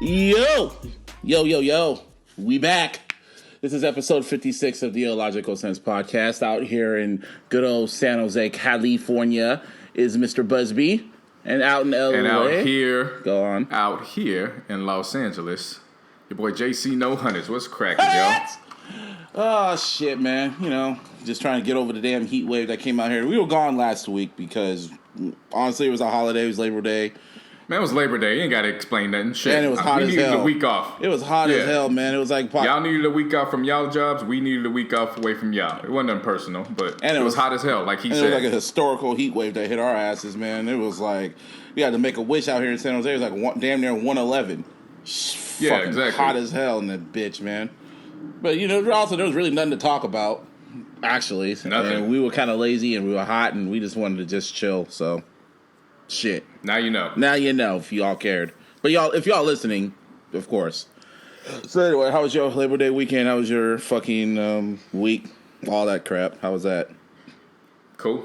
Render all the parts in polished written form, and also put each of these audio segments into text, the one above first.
Yo, we back. This is episode 56 of the Illogical Sense podcast. Out here in good old San Jose, California is Mr. Busby. And out in LA. And out here in Los Angeles, your boy JC No Hunters. What's cracking, yo? Oh, shit, man. You know, just trying to get over the damn heat wave that came out here. We were gone last week because, honestly, it was a holiday. It was Labor Day. Man, it was Labor Day. You ain't got to explain nothing. Shit. And it was hot as hell. We needed a week off. It was hot as hell, man. It was like... Y'all needed a week off from y'all jobs. We needed a week off away from y'all. It wasn't nothing personal, but it was hot as hell, like he said. It was like a historical heat wave that hit our asses, man. It was like... We had to make a wish out here in San Jose. It was like damn near 111. Yeah, exactly. Hot as hell in that bitch, man. But, you know, there was really nothing to talk about, actually. Nothing. And we were kind of lazy and we were hot and we just wanted to just chill, so... Shit. Now you know. Now you know if y'all cared. But if y'all listening, of course. So anyway, how was your Labor Day weekend? How was your fucking week? All that crap. How was that? Cool.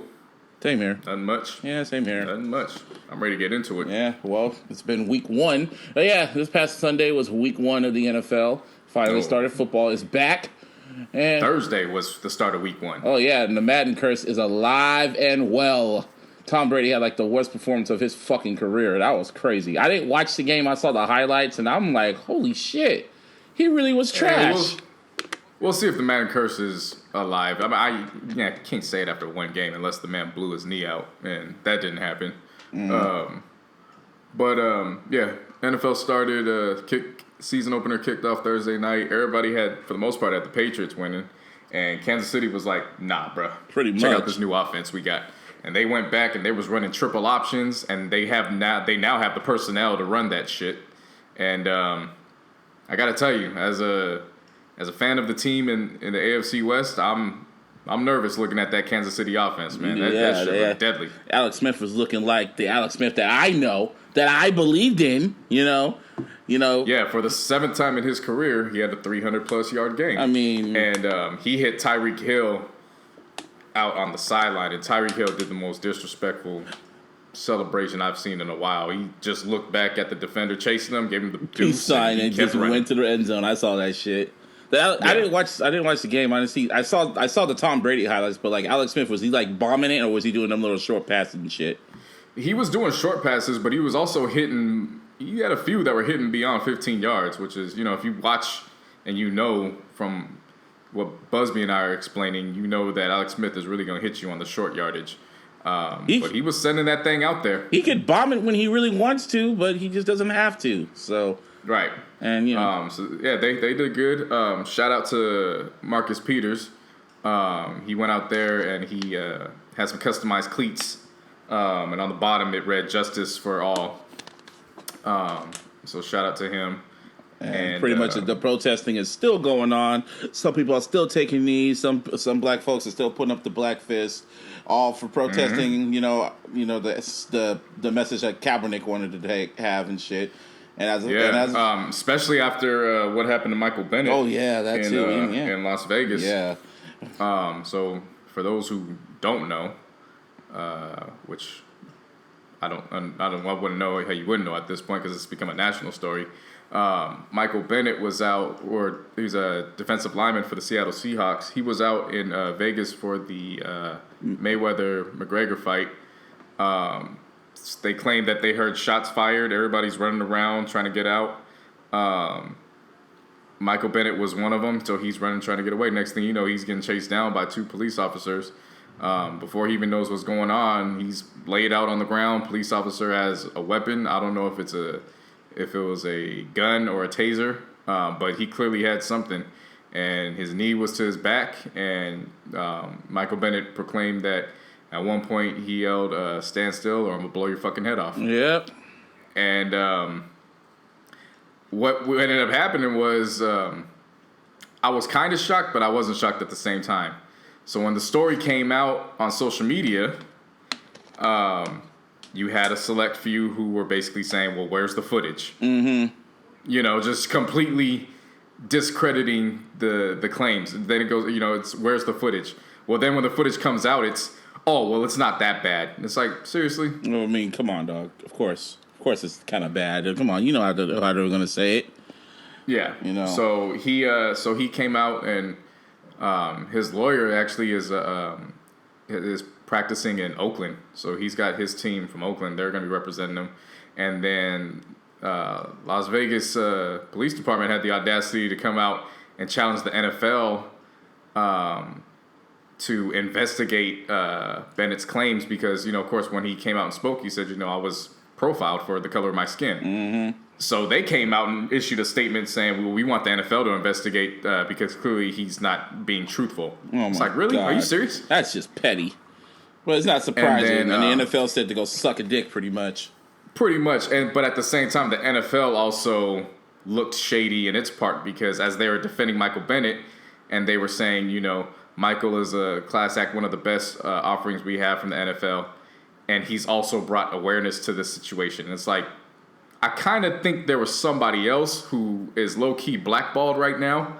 Same here. Nothing much. Yeah, same here. Nothing much. I'm ready to get into it. Yeah, well, it's been week one. But yeah, this past Sunday was week one of the NFL. Finally started. Football is back. And Thursday was the start of week one. Oh yeah, and the Madden curse is alive and well. Tom Brady had like the worst performance of his fucking career. That was crazy. I didn't watch the game. I saw the highlights, and I'm like, holy shit. He really was trash. We'll see if the Madden curse is alive. I mean, I can't say it after one game unless the man blew his knee out, and that didn't happen. Yeah, NFL started, season opener kicked off Thursday night. Everybody for the most part, had the Patriots winning, and Kansas City was like, nah, bro. Pretty much. Check out this new offense we got. And they went back and they was running triple options, and they now have the personnel to run that shit. And I gotta tell you, as a fan of the team in the AFC West, I'm nervous looking at that Kansas City offense, man. That shit looked deadly. Alex Smith was looking like the Alex Smith that I know, that I believed in, you know. Yeah, for the seventh time in his career, he had a 300-plus yard game. I mean... And he hit Tyreek Hill out on the sideline, and Tyreek Hill did the most disrespectful celebration I've seen in a while. He just looked back at the defender chasing him, gave him the peace sign, and just went to the end zone. I saw that shit. I didn't watch the game. I saw the Tom Brady highlights, but like Alex Smith, was he like bombing it, or was he doing them little short passes and shit? He was doing short passes, but he was also hitting. He had a few that were hitting beyond 15 yards, which is, you know, if you watch and you know from what Busby and I are explaining, you know that Alex Smith is really going to hit you on the short yardage. But he was sending that thing out there. He could bomb it when he really wants to, but he just doesn't have to. So right, and you know, they did good. Shout out to Marcus Peters. He went out there and he had some customized cleats, and on the bottom it read "Justice for All." So shout out to him. And pretty much the protesting is still going on. Some people are still taking knees. Some black folks are still putting up the black fist, all for protesting. Mm-hmm. The message that Kaepernick wanted to have and shit. And especially after what happened to Michael Bennett. Oh yeah, that too. In Las Vegas. Yeah. So for those who don't know, which I wouldn't know how you wouldn't know at this point because it's become a national story. Michael Bennett was out, or he's a defensive lineman for the Seattle Seahawks. He was out in Vegas for the Mayweather-McGregor fight. They claimed that they heard shots fired. Everybody's running around trying to get out. Michael Bennett was one of them, so he's running trying to get away. Next thing you know, he's getting chased down by two police officers. Before he even knows what's going on, he's laid out on the ground. Police officer has a weapon. I don't know if it was a gun or a taser, but he clearly had something, and his knee was to his back, and Michael Bennett proclaimed that at one point he yelled, stand still or I'm going to blow your fucking head off. Yep. And what ended up happening was I was kind of shocked, but I wasn't shocked at the same time. So when the story came out on social media, you had a select few who were basically saying, well, where's the footage? Mm-hmm. You know, just completely discrediting the claims. And then it goes, it's where's the footage? Well, then when the footage comes out, it's, oh, well, it's not that bad. And it's like, seriously? I mean, come on, dog. Of course. course, it's kind of bad. Come on, you know how they're going to say it. Yeah, you know. So he came out, and his lawyer actually is practicing in Oakland. So he's got his team from Oakland. They're going to be representing him, and then Las Vegas Police Department had the audacity to come out and challenge the NFL to investigate Bennett's claims because, of course, when he came out and spoke, he said, I was profiled for the color of my skin. Mm-hmm. So they came out and issued a statement saying, well, we want the NFL to investigate because clearly he's not being truthful. It's like, really? God. Are you serious? That's just petty. Well, it's not surprising. And the NFL said to go suck a dick pretty much. Pretty much. But at the same time, the NFL also looked shady in its part because as they were defending Michael Bennett and they were saying, Michael is a class act, one of the best offerings we have from the NFL. And he's also brought awareness to this situation. And it's like, I kind of think there was somebody else who is low-key blackballed right now.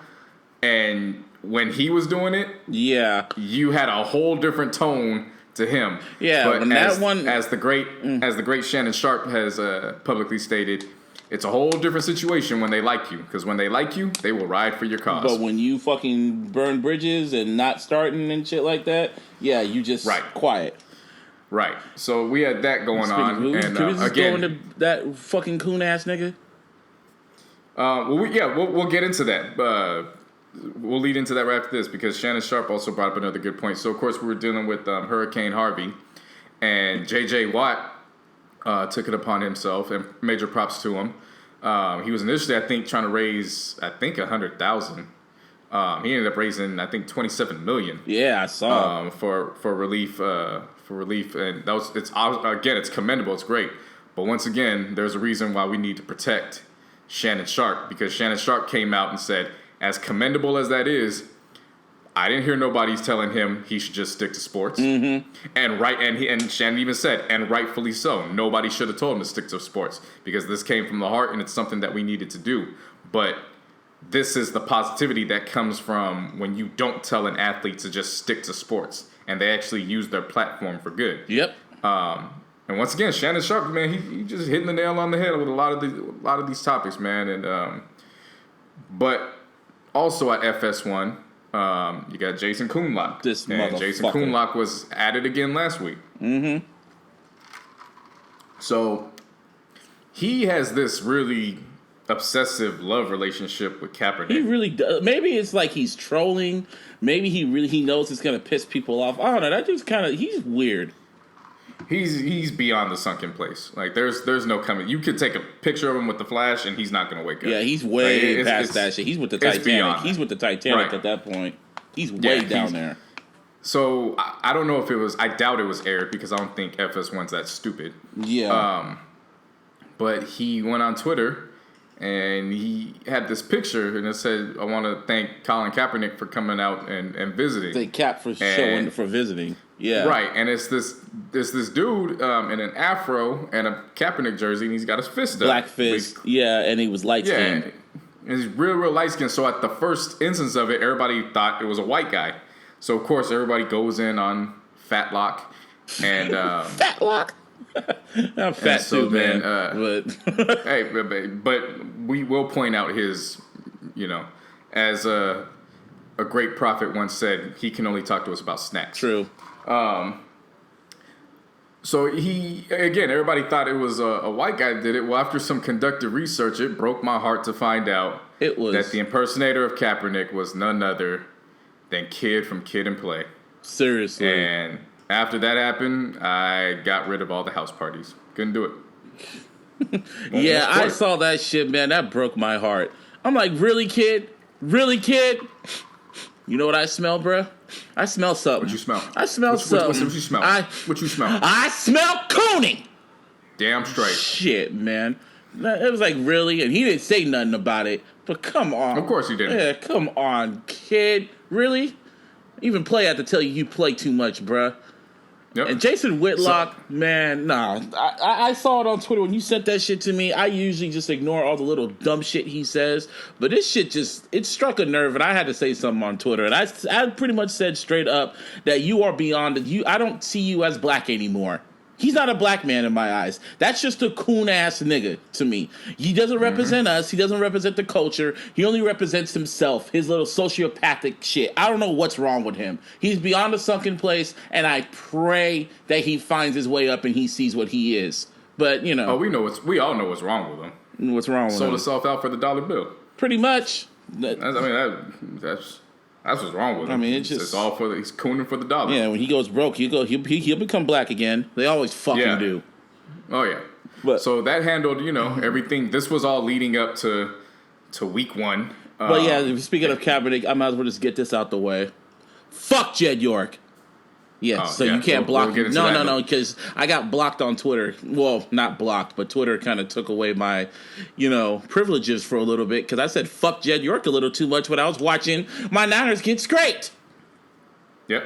And when he was doing it, you had a whole different tone to him. Yeah, but as the great Shannon Sharp has publicly stated, it's a whole different situation when they like you. Because when they like you, they will ride for your cause. But when you fucking burn bridges and not starting and shit like that, you just quiet. Right. So we had that going on. And can we just go into that fucking coon ass nigga? We'll get into that. We'll lead into that right after this because Shannon Sharp also brought up another good point. So, of course, we were dealing with Hurricane Harvey, and J.J. Watt took it upon himself, and major props to him. He was initially, I think, trying to raise, $100,000. He ended up raising, I think, $27 million. Yeah, I saw for relief. And it's commendable. It's great. But once again, there's a reason why we need to protect Shannon Sharp because Shannon Sharp came out and said, as commendable as that is, I didn't hear nobody's telling him he should just stick to sports. Mm-hmm. And Shannon even said, and rightfully so, nobody should have told him to stick to sports because this came from the heart and it's something that we needed to do. But this is the positivity that comes from when you don't tell an athlete to just stick to sports and they actually use their platform for good. Yep. And once again, Shannon Sharp, man, he just hitting the nail on the head with a lot of these topics, man. And but also at FS1, you got Jason Whitlock. And Jason Whitlock was at it again last week. Mm-hmm. So he has this really obsessive love relationship with Kaepernick. He really does. Maybe it's like he's trolling. Maybe he knows it's gonna piss people off. I don't know. That dude's he's weird. He's beyond the sunken place. Like there's no coming. You could take a picture of him with the flash, and he's not gonna wake up. Yeah, he's way past that shit. He's with the Titanic. He's with the Titanic at that point. He's way down there. So I don't know if it was. I doubt it was aired because I don't think FS1's that stupid. Yeah. But he went on Twitter. And he had this picture, and it said, "I want to thank Colin Kaepernick for coming out and visiting." Thank Cap for showing for visiting. Yeah, right. And it's this dude in an afro and a Kaepernick jersey, and he's got his fist up. Black fist. Yeah, and he was light skinned. Yeah, and he's real light skinned. So at the first instance of it, everybody thought it was a white guy. So of course everybody goes in on Fatlock and Fatlock. I'm fat too, man. But hey, but we will point out his, as a great prophet once said, he can only talk to us about snacks. True. So everybody thought it was a white guy that did it. Well, after some conducted research, it broke my heart to find out that the impersonator of Kaepernick was none other than Kid from Kid and Play. Seriously. And after that happened, I got rid of all the house parties. Couldn't do it. Yeah, I saw that shit, man. That broke my heart. I'm like, really, kid? Really, kid? You know what I smell, bro? I smell something. What you smell? I smell something. What you smell? What you smell? I smell cooning. Damn straight. Shit, man. It was like, really? And he didn't say nothing about it. But come on. Of course he didn't. Yeah, come on, kid. Really? Even Play had to tell you play too much, bruh. Yep. And Jason Whitlock, man, nah. I saw it on Twitter when you sent that shit to me. I usually just ignore all the little dumb shit he says, but this shit it struck a nerve, and I had to say something on Twitter. And I pretty much said straight up that you are beyond it. I don't see you as black anymore. He's not a black man in my eyes. That's just a coon ass nigga to me. He doesn't represent us. He doesn't represent the culture. He only represents himself, his little sociopathic shit. I don't know what's wrong with him. He's beyond a sunken place, and I pray that he finds his way up and he sees what he is. But, you know. Oh, we all know what's wrong with him. What's wrong with him? Sold himself out for the dollar bill. Pretty much. That's what's wrong with him. I mean, it's all for he's cooning for the dollar. Yeah, when he goes broke, he'll become black again. They always fucking do. Oh yeah. But, so that handled, everything. This was all leading up to week 1. But yeah, speaking of Kaepernick, I might as well just get this out the way. Fuck Jed York. Yes, you can't block. No, because I got blocked on Twitter. Well, not blocked, but Twitter kind of took away my, privileges for a little bit because I said fuck Jed York a little too much when I was watching my Niners get scraped. Yep.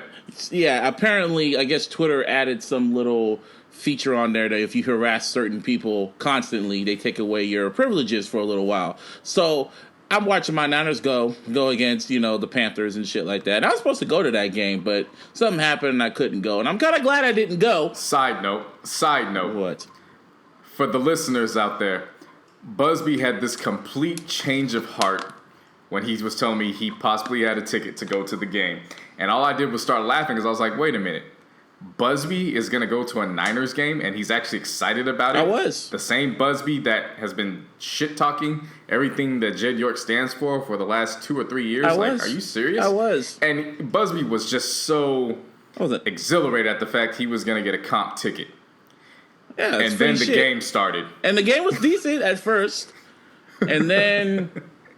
Yeah, apparently, I guess Twitter added some little feature on there that if you harass certain people constantly, they take away your privileges for a little while. So I'm watching my Niners go against, the Panthers and shit like that. And I was supposed to go to that game, but something happened and I couldn't go. And I'm kind of glad I didn't go. Side note. What? For the listeners out there, Busby had this complete change of heart when he was telling me he possibly had a ticket to go to the game. And all I did was start laughing because I was like, wait a minute. Busby is going to go to a Niners game, and he's actually excited about it. I was. The same Busby that has been shit-talking everything that Jed York stands for the last 2 or 3 years. Are you serious? I was. And Busby was just so exhilarated at the fact he was going to get a comp ticket. Yeah, and then the game started. And the game was decent at first, and then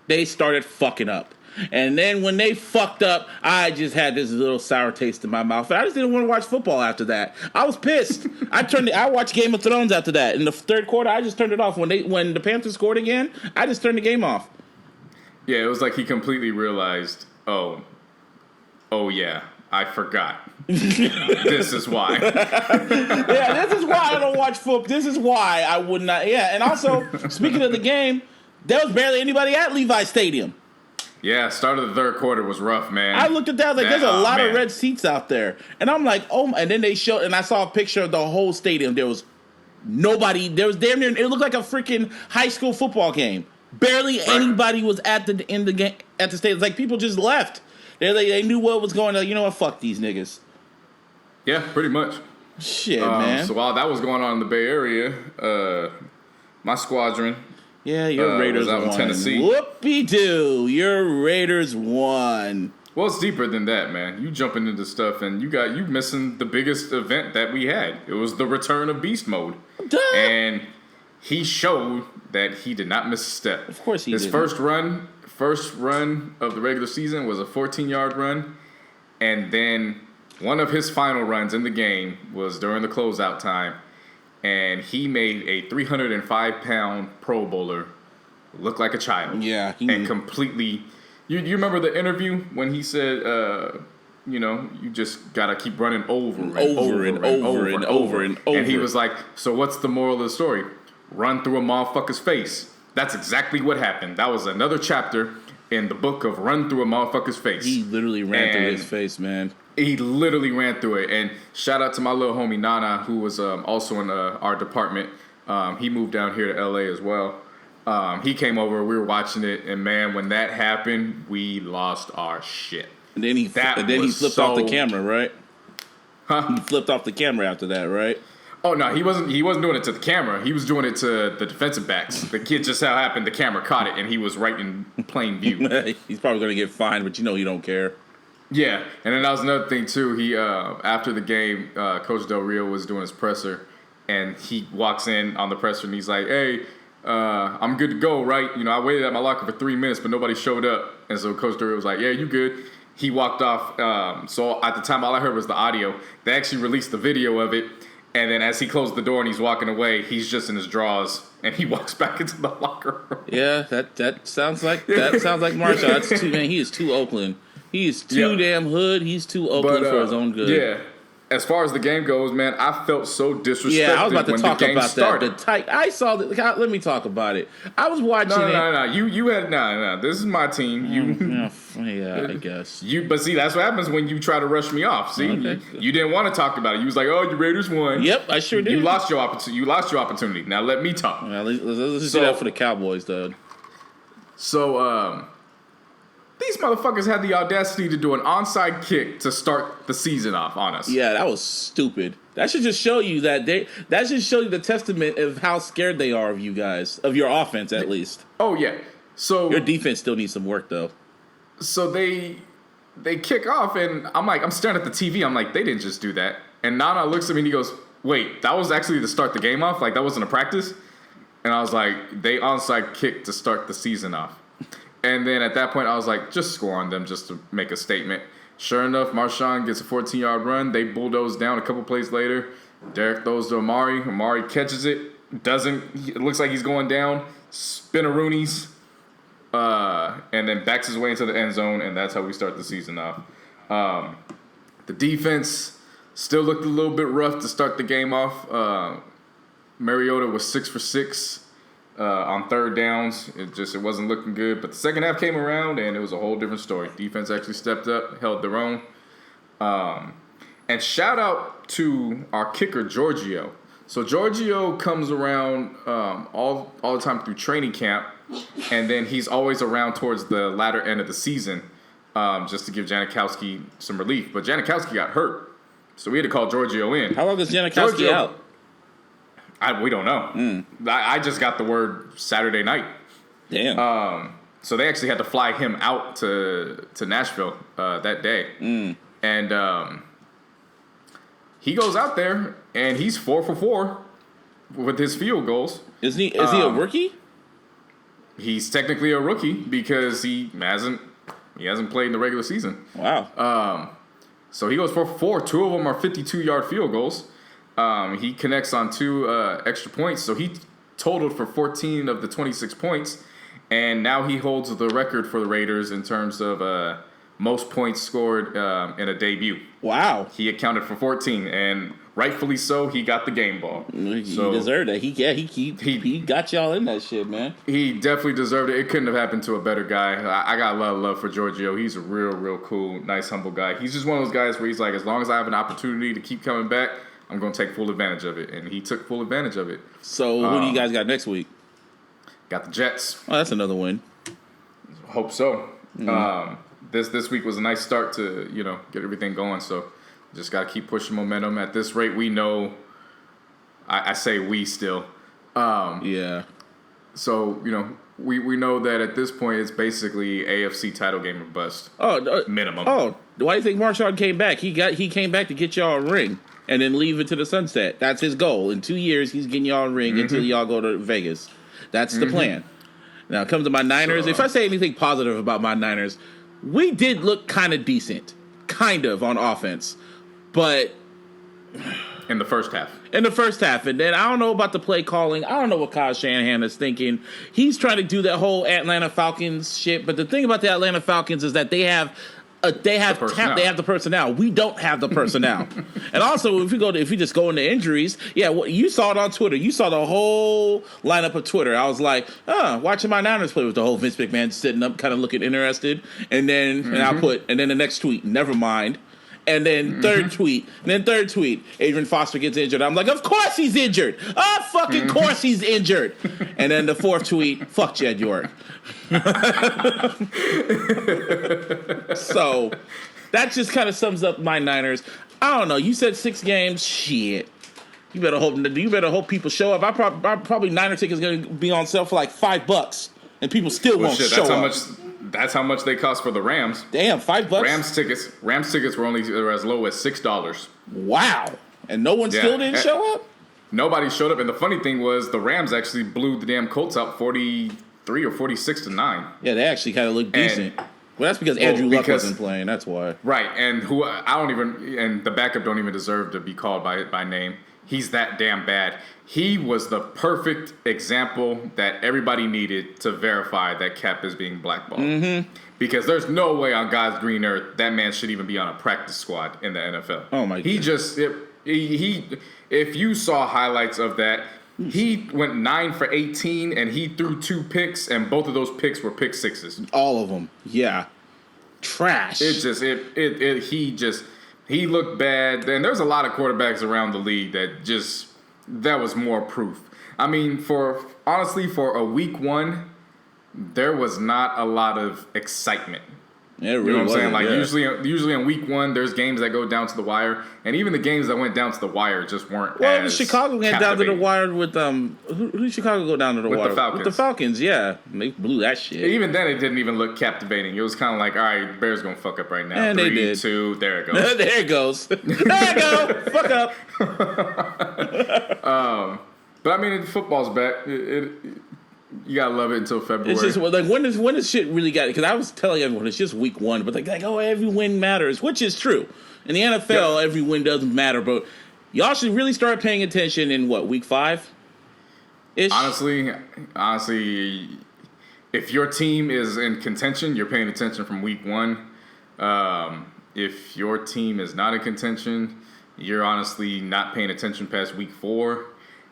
they started fucking up. And then when they fucked up, I just had this little sour taste in my mouth. And I just didn't want to watch football after that. I was pissed. I watched Game of Thrones after that. In the third quarter, I just turned it off. When the Panthers scored again, I just turned the game off. Yeah, it was like he completely realized, oh yeah, I forgot. This is why. Yeah, this is why I don't watch football. This is why I would not. Yeah, and also, speaking of the game, there was barely anybody at Levi Stadium. Yeah, start of the third quarter was rough, man. I looked at that, I was like, there's a lot of red seats out there. And I'm like, and then they showed, and I saw a picture of the whole stadium. There was nobody, there was damn near, it looked like a freaking high school football game. Barely anybody was at the game, at the stadium. It's like people just left. They knew what was going on. You know what, fuck these niggas. Yeah, pretty much. Shit, man. So while that was going on in the Bay Area, my squadron, yeah, your Raiders out won. In Tennessee. Whoopie-doo, your Raiders won. Well, it's deeper than that, man. You jumping into stuff and you missing the biggest event that we had. It was the return of Beast Mode. Duh. And he showed that he did not miss a step. Of course he did. His first run of the regular season was a 14-yard run. And then one of his final runs in the game was during the closeout time. And he made a 305-pound Pro Bowler look like a child. Yeah. And completely... You remember the interview when he said, you just got to keep running over and over. And he was like, so what's the moral of the story? Run through a motherfucker's face. That's exactly what happened. That was another chapter in the book of Run Through a Motherfucker's Face. He literally ran through his face, man. He literally ran through it. And shout out to my little homie Nana, who was also in our department. He moved down here to LA as well. He came over, we were watching it, and man, when that happened, we lost our shit. And then he flipped off the camera, right? Huh? He flipped off the camera after that, right? Oh no, he wasn't doing it to the camera. He was doing it to the defensive backs. The kid just so happened the camera caught it, and he was right in plain view. He's probably gonna get fined, but you don't care. Yeah, and then that was another thing too. He after the game, Coach Del Rio was doing his presser, and he walks in on the presser and he's like, "Hey, I'm good to go, right? I waited at my locker for 3 minutes, but nobody showed up." And so Coach Del Rio was like, "Yeah, you good." He walked off. So at the time, all I heard was the audio. They actually released the video of it, and then as he closed the door and he's walking away, he's just in his drawers, and he walks back into the locker room. Yeah, that sounds like Marshall. That's too, man. He is too Oakland. He is too damn hood. He's too Oakland for his own good. Yeah. as far as the game goes, man, I felt so disrespected Yeah, I was about to when talk the game about started. that. I saw that. Let me talk about it. I was watching it. No. You had no. This is my team. Yeah, I guess. But see, that's what happens when you try to rush me off. See, Okay. you didn't want to talk about it. You was like, "Oh, your Raiders won." Yep, I sure did. You lost your opportunity. You lost your opportunity. Now let me talk. Well, let's do that for the Cowboys, though. So, these motherfuckers had the audacity to do an onside kick to start the season off on us. Yeah, that was stupid. That should just show you that should show you the testament of how scared they are of you guys, of your offense at least. Oh yeah. So Your defense still needs some work though. So they kick off, and I'm staring at the TV. I'm like, they didn't just do that. And Nana looks at me and he goes, "Wait, that was actually to start the game off? Like that wasn't a practice?" And I was like, "They onside kicked to start the season off." And then at that point, I was like, just score on them just to make a statement. Sure enough, Marshawn gets a 14-yard run. They bulldoze down a couple plays later. Derek throws to Amari. Amari catches it. It looks like he's going down. Spin-a-roonies. And then backs his way into the end zone, and that's how we start the season off. The defense still looked a little bit rough to start the game off. Mariota was 6 for 6 on third downs. It wasn't looking good. But the second half came around, and it was a whole different story. Defense actually stepped up, held their own. And shout out to our kicker, Giorgio. So Giorgio comes around all the time through training camp, and then he's always around towards the latter end of the season just to give Janikowski some relief. But Janikowski got hurt, so we had to call Giorgio in. How long is Janikowski out? We don't know. I just got the word Saturday night. Damn. So they actually had to fly him out to Nashville that day. And he goes out there, and he's 4 for 4 with his field goals. Is he a rookie? He's technically a rookie because he hasn't played in the regular season. Wow. So he goes 4 for 4. 2 of them are 52-yard field goals. He connects on 2 extra points, so he totaled for 14 of the 26 points, and now he holds the record for the Raiders in terms of most points scored in a debut. Wow. He accounted for 14, and rightfully so, he got the game ball. He deserved that. He got y'all in that shit, man. He definitely deserved it. It couldn't have happened to a better guy. I got a lot of love for Giorgio. He's a real cool, nice, humble guy. He's just one of those guys where he's like, as long as I have an opportunity to keep coming back, I'm going to take full advantage of it. And he took full advantage of it. So who do you guys got next week? Got the Jets. Oh, that's another win. Hope so. This week was a nice start to, get everything going. So just got to keep pushing momentum. At this rate, we know, I say we still. Yeah. So, we know that at this point it's basically AFC title game or bust. Minimum. Oh, why do you think Marshawn came back? He came back to get y'all a ring and then leave it to the sunset. That's his goal. In 2 years, he's getting y'all a ring until y'all go to Vegas. That's the plan. Now, it comes to my Niners. If I say anything positive about my Niners, we did look kind of decent. Kind of on offense. But in the first half. And then I don't know about the play calling. I don't know what Kyle Shanahan is thinking. He's trying to do that whole Atlanta Falcons shit. But the thing about the Atlanta Falcons is that they have the personnel. We don't have the personnel. And also, if you just go into injuries, you saw it on Twitter. You saw the whole lineup of Twitter. I was like, watching my Niners play with the whole Vince McMahon sitting up, kind of looking interested. And then and then the next tweet, never mind. And then third tweet. Adrian Foster gets injured. I'm like, of course he's injured. Fucking course he's injured. And then the fourth tweet, fuck Jed York. So that just kind of sums up my Niners. I don't know. You said 6 games. Shit. You better hope people show up. Probably Niner tickets going to be on sale for like $5, and people still won't show up. That's how much they cost for the Rams. Damn, $5. Rams tickets were as low as $6. Wow. And no one still didn't show up? Nobody showed up. And the funny thing was the Rams actually blew the damn Colts out 43 or 46-9. Yeah, they actually kind of looked decent. Well, that's because Andrew Luck wasn't playing. That's why. Right. And and the backup don't even deserve to be called by name. he's that damn bad. He was the perfect example that everybody needed to verify that Cap is being blackballed. Mm-hmm. Because there's no way on God's green earth that man should even be on a practice squad in the NFL. Oh my God. If you saw highlights of that, he went 9 for 18 and he threw 2 picks, and both of those picks were pick sixes. All of them. Yeah. Trash. He looked bad. And there's a lot of quarterbacks around the league that was more proof. I mean, for a week 1, there was not a lot of excitement. Yeah, it really you know what I'm saying? wasn't, Like usually in week 1, there's games that go down to the wire, and even the games that went down to the wire just weren't. Well, as Chicago went down to the wire with who did Chicago go down to the wire? The Falcons. With the Falcons, yeah, they blew that shit. Even then, it didn't even look captivating. It was kind of like, all right, Bears gonna fuck up right now. And 3, they did. 2, there it goes. There it goes. There it go. Fuck up. But I mean, football's back. You gotta love it until February. It's just like when does shit really got it? Because I was telling everyone it's just week 1, but like oh, every win matters, which is true. In the NFL, every win doesn't matter, but y'all should really start paying attention in week 5? Honestly, if your team is in contention, you're paying attention from week 1. If your team is not in contention, you're honestly not paying attention past week 4.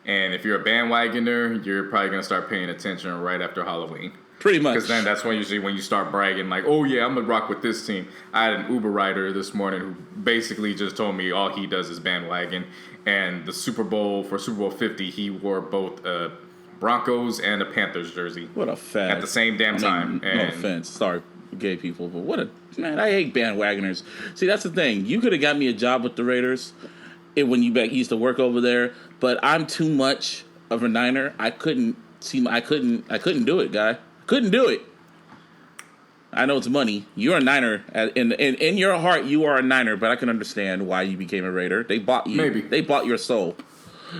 And if you're a bandwagoner, you're probably going to start paying attention right after Halloween. Pretty much. Because then that's when usually when you start bragging, like, oh, yeah, I'm going to rock with this team. I had an Uber rider this morning who basically just told me all he does is bandwagon. And the Super Bowl 50, he wore both a Broncos and a Panthers jersey. What a fad. At the same damn time. No offense. Sorry, gay people. But man, I hate bandwagoners. See, that's the thing. You could have got me a job with the Raiders when you used to work over there. But I'm too much of a Niner. I couldn't do it, guy. Couldn't do it. I know it's money. You're a Niner. In your heart, you are a Niner, but I can understand why you became a Raider. They bought you. Maybe. They bought your soul.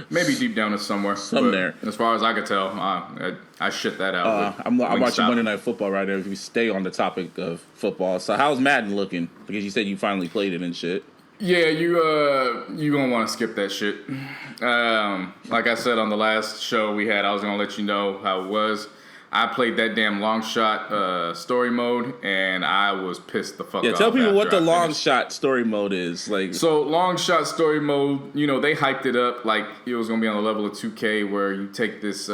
Maybe deep down it's somewhere. Somewhere. As far as I could tell, I shit that out. I'm watching Monday Night Football right now. If we stay on the topic of football. So how's Madden looking? Because you said you finally played it and shit. Yeah, you gonna want to skip that shit. Like I said on the last show we had, I was gonna let you know how it was. I played that damn long shot story mode, and I was pissed the fuck off. Yeah, tell people what the long shot story mode is. So long shot story mode, they hyped it up like it was gonna be on the level of 2K, where you take this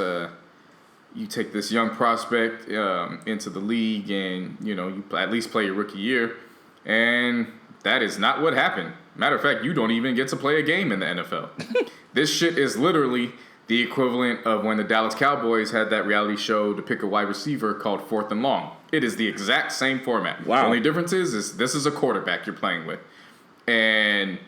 young prospect into the league, and you at least play your rookie year, and that is not what happened. Matter of fact, you don't even get to play a game in the NFL. This shit is literally the equivalent of when the Dallas Cowboys had that reality show to pick a wide receiver called 4th and Long. It is the exact same format. Wow. The only difference is this is a quarterback you're playing with. And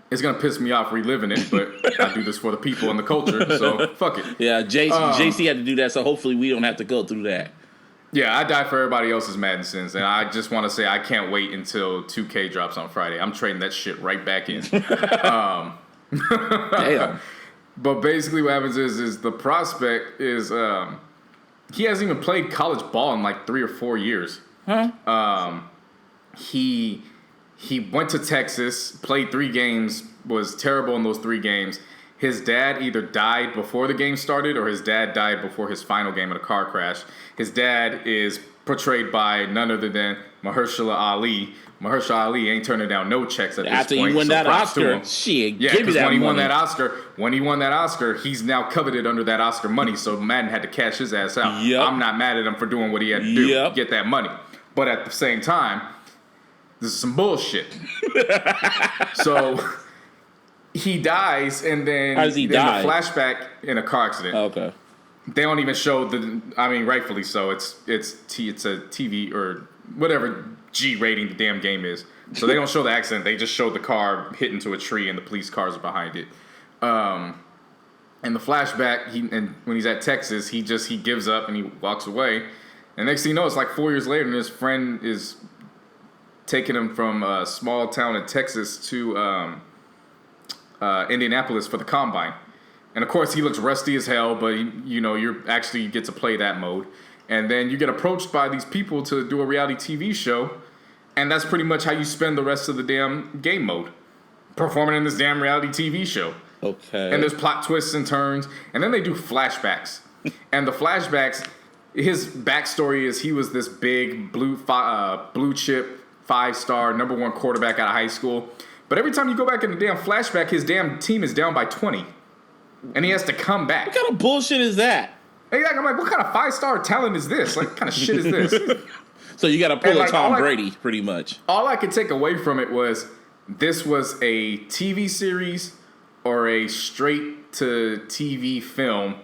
it's going to piss me off reliving it, but I do this for the people and the culture, so fuck it. Yeah, JC had to do that, so hopefully we don't have to go through that. Yeah, I die for everybody else's Madden sins, and I just want to say I can't wait until 2K drops on Friday. I'm trading that shit right back in. Damn. But basically what happens is the prospect is he hasn't even played college ball in like 3 or 4 years. Huh? He went to Texas, played 3 games, was terrible in those 3 games. His dad either died before the game started or his dad died before his final game in a car crash. His dad is portrayed by none other than Mahershala Ali. Mahershala Ali ain't turning down no checks at this point. After you win that Oscar, shit, give me that money. When he won that Oscar, he's now coveted under that Oscar money, so Madden had to cash his ass out. Yep. I'm not mad at him for doing what he had to do to get that money. But at the same time, this is some bullshit. So he dies, and then how does he die? The flashback in a car accident. Okay. They don't even show rightfully so. It's a TV or whatever G rating the damn game is. So they don't show the accident. They just show the car hit into a tree and the police cars are behind it. And the flashback, when he's at Texas, he gives up and he walks away. And next thing you know, it's like 4 years later, and his friend is taking him from a small town in Texas to Indianapolis for the combine. And of course, he looks rusty as hell, but you actually get to play that mode. And then you get approached by these people to do a reality TV show, and that's pretty much how you spend the rest of the damn game mode, performing in this damn reality TV show. Okay. And there's plot twists and turns. And then they do flashbacks. And the flashbacks, his backstory is he was this big blue chip, 5-star, #1 quarterback out of high school. But every time you go back in the damn flashback, his damn team is down by 20. And he has to come back. What kind of bullshit is that? Exactly. I'm like, what kind of 5-star talent is this? Like, what kind of shit is this? So you got to pull like, Tom Brady, pretty much. All I could take away from it was this was a TV series or a straight-to-TV film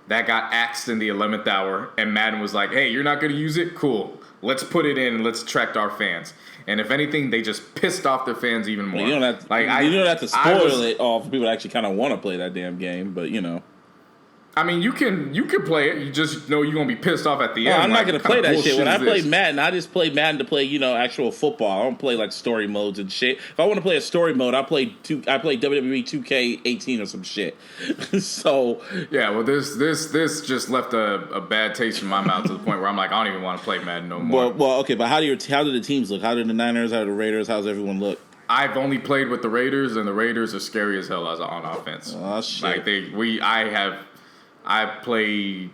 that got axed in the 11th hour, and Madden was like, hey, you're not going to use it? Cool. Let's put it in and let's attract our fans. And if anything, they just pissed off their fans even more. You don't have to, you don't have to spoil it all for people that actually kind of want to play that damn game, but you know. I mean, you can play it. You just know you're going to be pissed off at the end. I'm not going to play that shit. When I play this? Madden, I just play Madden to play, actual football. I don't play like story modes and shit. If I want to play a story mode, I play WWE 2K18 or some shit. So yeah, well, this just left a bad taste in my mouth to the point where I'm like, I don't even want to play Madden no more. Well, okay, but how do the teams look? How do the Niners? How do the Raiders? How's everyone look? I've only played with the Raiders, and the Raiders are scary as hell on offense. Oh shit! Like I've played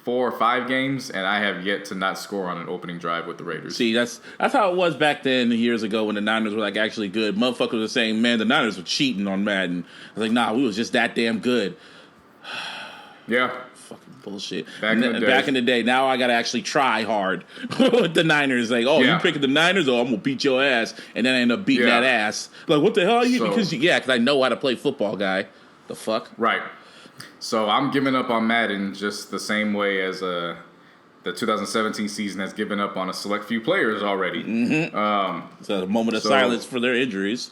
4 or 5 games, and I have yet to not score on an opening drive with the Raiders. See, that's how it was back then, years ago, when the Niners were like actually good. Motherfuckers were saying, "Man, the Niners were cheating on Madden." I was like, "Nah, we was just that damn good." Yeah. Fucking bullshit. Back in the day. Now I gotta actually try hard with the Niners. Like, you picking the Niners, or I'm gonna beat your ass, and then I end up beating that ass. Like, what the hell are you? Because I know how to play football, guy. The fuck? Right. So I'm giving up on Madden just the same way as the 2017 season has given up on a select few players already. Mm-hmm. So a moment of silence for their injuries.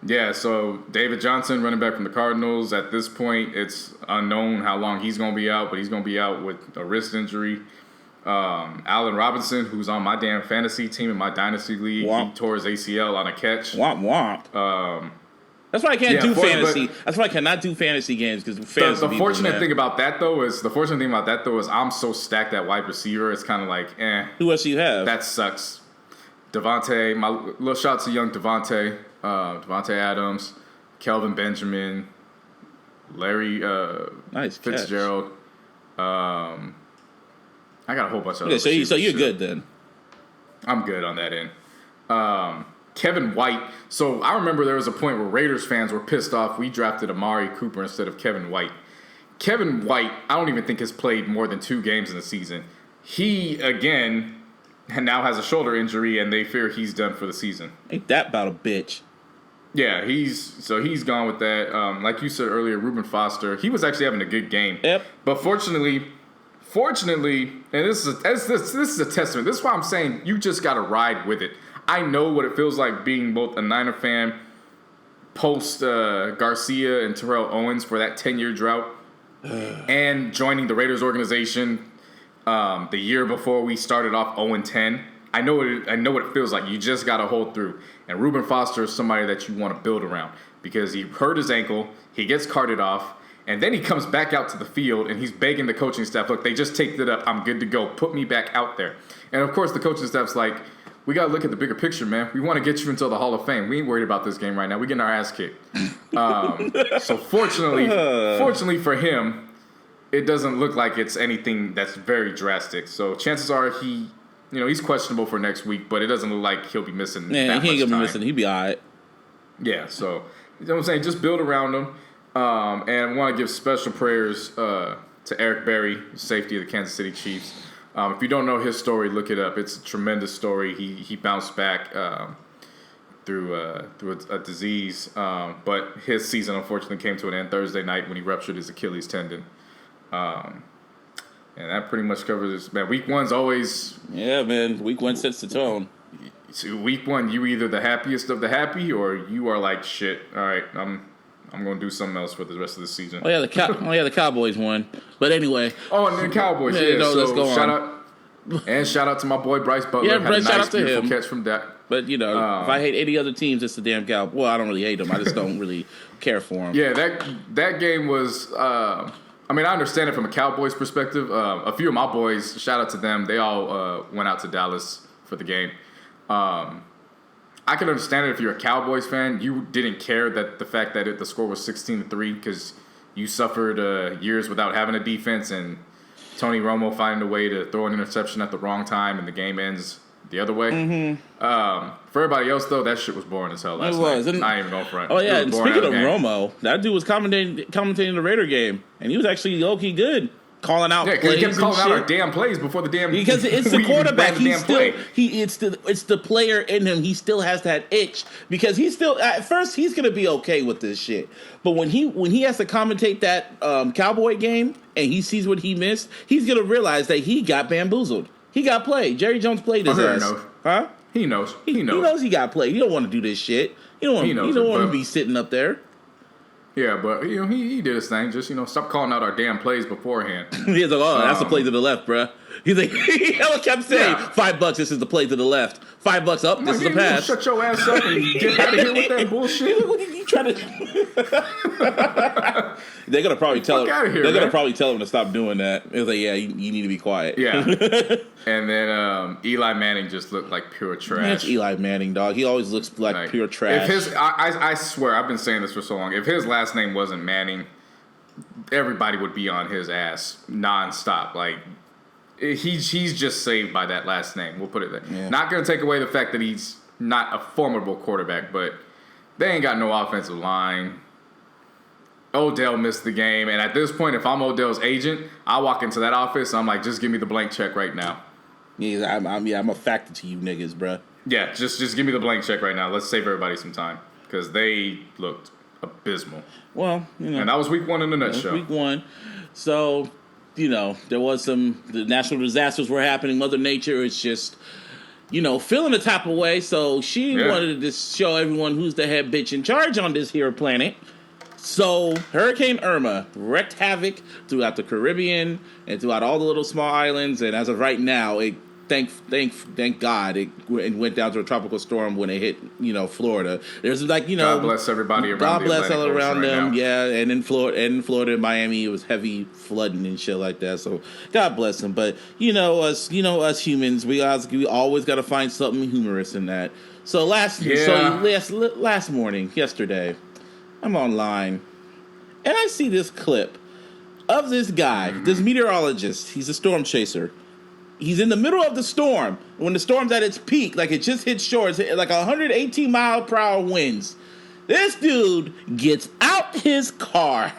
Yeah, so David Johnson, running back from the Cardinals, at this point it's unknown how long he's going to be out, but he's going to be out with a wrist injury. Allen Robinson, who's on my damn fantasy team in my dynasty league, he tore his ACL on a catch. Womp womp. That's why I can't do fantasy. That's why I cannot do fantasy games, because fantasy. The fortunate thing about that though is I'm so stacked at wide receiver. It's kind of like, Who else do you have? That sucks. Devontae, my little shout to young Devontae Adams, Kelvin Benjamin, Larry Fitzgerald. I got a whole bunch of other so you're good then. I'm good on that end. Kevin White. So I remember there was a point where Raiders fans were pissed off. We drafted Amari Cooper instead of Kevin White. Kevin White, I don't even think has played more than 2 games in the season. He, again, now has a shoulder injury, and they fear he's done for the season. Ain't that about a bitch? Yeah, he's gone with that. Like you said earlier, Reuben Foster, he was actually having a good game. Yep. But fortunately, and this is a testament. This is why I'm saying you just got to ride with it. I know what it feels like being both a Niner fan, post Garcia and Terrell Owens for that 10-year drought, and joining the Raiders organization the year before we started off 0-10. I know what it feels like. You just got to hold through. And Reuben Foster is somebody that you want to build around, because he hurt his ankle, he gets carted off, and then he comes back out to the field and he's begging the coaching staff, look, they just taped it up. I'm good to go. Put me back out there. And of course the coaching staff's like, we got to look at the bigger picture, man. We want to get you into the Hall of Fame. We ain't worried about this game right now. We're getting our ass kicked. So fortunately for him, it doesn't look like it's anything that's very drastic. So chances are he's questionable for next week, but it doesn't look like he'll be missing that much time. He ain't going to be missing. He'll be all right. Yeah, so you know what I'm saying? Just build around him. And I want to give special prayers to Eric Berry, safety of the Kansas City Chiefs. If you don't know his story, look it up. It's a tremendous story. He bounced back through a disease, but his season unfortunately came to an end Thursday night when he ruptured his Achilles tendon. And that pretty much covers it. Man, week one's always... Yeah, man. Week 1 sets the tone. So week 1, you either the happiest of the happy, or you are like, shit, all right, I'm going to do something else for the rest of the season. Oh, yeah, the Cowboys won. But anyway. Oh, and the Cowboys, shout out to my boy Bryce Butler. Yeah, Bryce, shout out to beautiful him. Catch from that. But, if I hate any other teams, it's the damn Cowboys. Well, I don't really hate them. I just don't really care for them. Yeah, that game was... I understand it from a Cowboys perspective. A few of my boys, shout out to them, they all went out to Dallas for the game. I can understand it if you're a Cowboys fan. You didn't care that the fact that the score was 16-3 because you suffered years without having a defense and Tony Romo finding a way to throw an interception at the wrong time and the game ends the other way. Mm-hmm. For everybody else, though, that shit was boring as hell last night. Not even going front. Oh, yeah, and speaking of Romo, that dude was commentating the Raider game, and he was actually low-key good. Calling out plays. Yeah, he kept calling out our damn plays before the damn. Because it's the quarterback. It's the player in him. He still has that itch because he's still at first he's gonna be okay with this shit. But when he has to commentate that Cowboy game and he sees what he missed, he's gonna realize that he got bamboozled. He got played. Jerry Jones played his ass. Knows. Huh? He knows. He knows he got played. He don't want to do this shit. He don't want to be sitting up there. Yeah, but he did his thing. Just stop calling out our damn plays beforehand. He's like, oh, that's the play to the left, bruh. He's like, he kept saying, $5. This is the play to the left. $5 up. This is the pass. Shut your ass up and get out of here with that bullshit. What are you trying to? They're gonna probably tell him. They're gonna probably tell him to stop doing that. It's like, yeah, you need to be quiet. Yeah. And then Eli Manning just looked like pure trash. That's Eli Manning, dog. He always looks like pure trash. If I swear, I've been saying this for so long. If his last name wasn't Manning, everybody would be on his ass nonstop. Like he's just saved by that last name. We'll put it there. Yeah. Not gonna take away the fact that he's not a formidable quarterback, but they ain't got no offensive line. Odell missed the game, and at this point, if I'm Odell's agent, I walk into that office and I'm like, just give me the blank check right now. Yeah, I'm a factor to you niggas, bro. Yeah, just give me the blank check right now. Let's save everybody some time because they looked abysmal. Well, and that was week 1 in a nutshell. Week 1, so there was the natural disasters were happening. Mother Nature is just feeling the type of way. So she wanted to show everyone who's the head bitch in charge on this here planet. So Hurricane Irma wreaked havoc throughout the Caribbean and throughout all the little small islands. And as of right now, thank God it went down to a tropical storm when it hit Florida. There's God bless everybody around. God bless all around them. Right, yeah, and in Florida and Miami, it was heavy flooding and shit like that. So God bless them. But us humans, we always got to find something humorous in that. So last morning, yesterday, I'm online, and I see this clip of this guy, this meteorologist. He's a storm chaser. He's in the middle of the storm when the storm's at its peak, like it just hit shore. It's like 118-mile-per-hour winds. This dude gets out his car.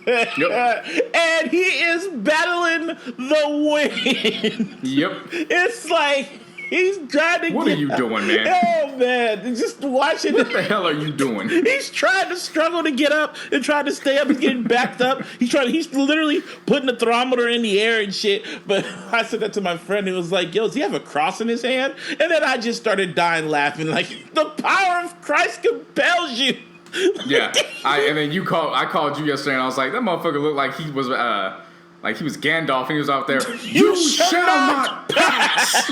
And he is battling the wind. Yep. It's like he's trying to What are you doing, man? Oh, man. Just watching. What the hell are you doing? He's trying to struggle to get up and trying to stay up and getting backed up. He's literally putting the thermometer in the air and shit. But I said that to my friend. He was like, yo, does he have a cross in his hand? And then I just started dying laughing. Like, the power of Christ compels you. Yeah. And then I called you yesterday and I was like, that motherfucker looked like he was like he was Gandalf and he was out there. You shall not pass.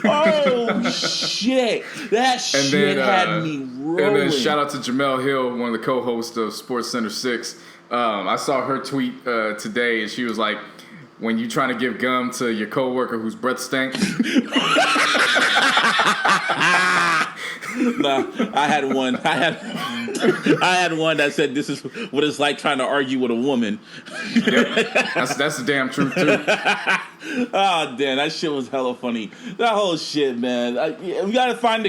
Oh shit! That shit had me rolling. And then shout out to Jamel Hill, one of the co-hosts of Sports Center 6. I saw her tweet today, and she was like, "When you trying to give gum to your coworker whose breath stinks." No, I had one that said this is what it's like trying to argue with a woman. Yep. That's the damn truth too. Oh damn, that shit was hella funny. That whole shit, man. We gotta find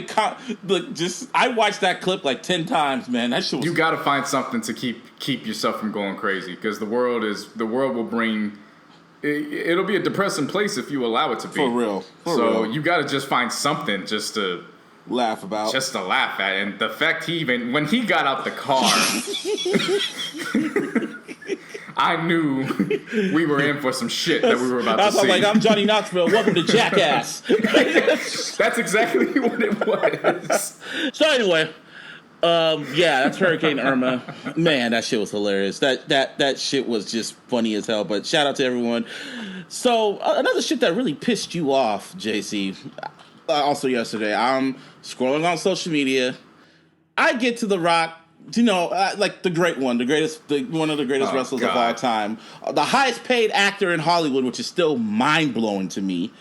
I watched that clip like 10 times, man. That shit was. You gotta find something to keep yourself from going crazy because the world will bring. It'll be a depressing place if you allow it to be. For real. You gotta just find something just to. Laugh about. Just to laugh at. And the fact when he got out the car, I knew we were in for some shit that we were about to see. I was like, I'm Johnny Knoxville. Welcome to Jackass. That's exactly what it was. So anyway, that's Hurricane Irma. Man, that shit was hilarious. That shit was just funny as hell. But shout out to everyone. So another shit that really pissed you off, JC. Also yesterday, I'm scrolling on social media. I get to The Rock, like the great one, one of the greatest wrestlers of all time, the highest paid actor in Hollywood, which is still mind blowing to me.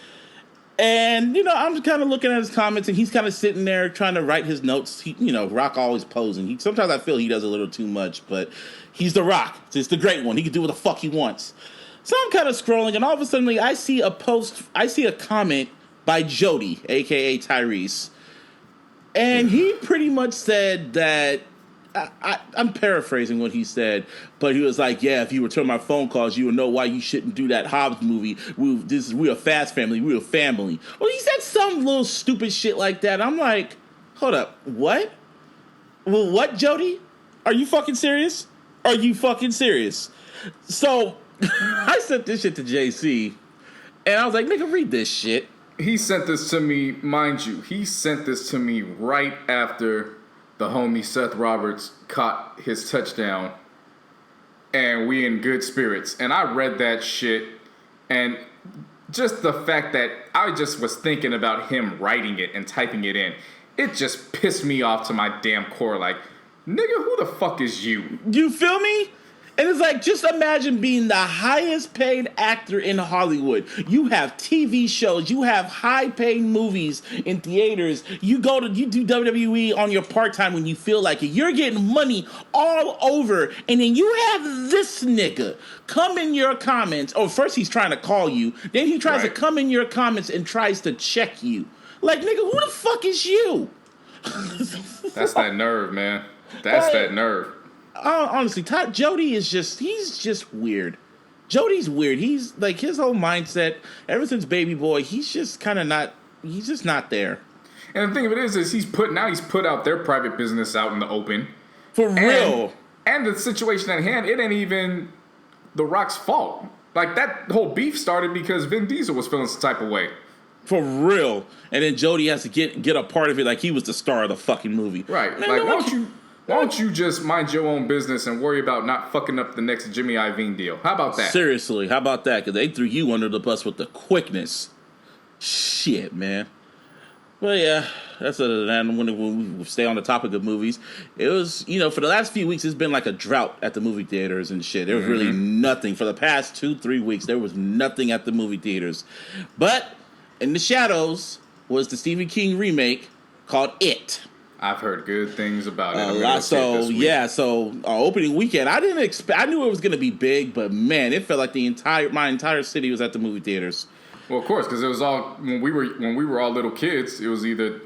And, I'm kind of looking at his comments, and he's kind of sitting there trying to write his notes. Rock always posing. Sometimes I feel he does a little too much, but he's the Rock. It's the great one. He can do what the fuck he wants. So I'm kind of scrolling, and all of a sudden, I see a comment by Jody, a.k.a. Tyrese. And he pretty much said that, I'm paraphrasing what he said, but he was like, yeah, if you return my phone calls, you would know why you shouldn't do that Hobbs movie. We're a fast family. We're a family. Well, he said some little stupid shit like that. I'm like, hold up, what? Well, what, Jody? Are you fucking serious? Are you fucking serious? So I sent this shit to JC, and I was like, nigga, read this shit. He sent this to me, mind you, he sent this to me right after the homie Seth Roberts caught his touchdown, and we in good spirits. And I read that shit, and just the fact that I just was thinking about him writing it and typing it in, it just pissed me off to my damn core. Like, nigga, who the fuck is you? You feel me? And it's like, just imagine being the highest paid actor in Hollywood. You have TV shows, you have high paid movies in theaters. You do WWE on your part time when you feel like it. You're getting money all over, and then you have this nigga come in your comments. Oh, first he's trying to call you, then he tries to come in your comments and tries to check you. Like, nigga, who the fuck is you? That's that nerve, man. That's that nerve. Honestly, Jody is he's just weird. Jody's weird. He's like, his whole mindset, ever since Baby Boy, he's just not there. And the thing of it is he's put out their private business out in the open. For real. And the situation at hand, it ain't even The Rock's fault. Like, that whole beef started because Vin Diesel was feeling some type of way. For real. And then Jody has to get a part of it like he was the star of the fucking movie. Right. Man, like, why don't you just mind your own business and worry about not fucking up the next Jimmy Iovine deal? How about that? Seriously, how about that? Because they threw you under the bus with the quickness. Shit, man. But yeah, that's other than when we stay on the topic of movies. It was, for the last few weeks, it's been like a drought at the movie theaters and shit. There was really nothing. For the past 2-3 weeks, there was nothing at the movie theaters. But in the shadows was the Stephen King remake called It. I've heard good things about it. So our opening weekend, I knew it was going to be big, but man, it felt like my entire city was at the movie theaters. Well, of course, because it was all when we were all little kids. It was either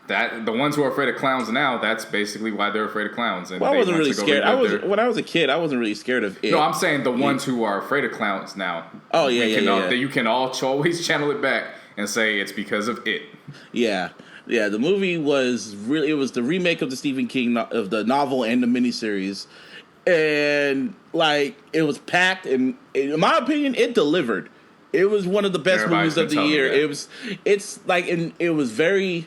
that the ones who are afraid of clowns now. That's basically why they're afraid of clowns. And I wasn't really scared. When I was a kid, I wasn't really scared of it. No, I'm saying the ones who are afraid of clowns now. Oh yeah. You can always channel it back and say it's because of it. Yeah. Yeah, the movie was the remake of the Stephen King, of the novel and the miniseries. And, like, it was packed, and in my opinion, it delivered. It was one of the best movies of the year. It was very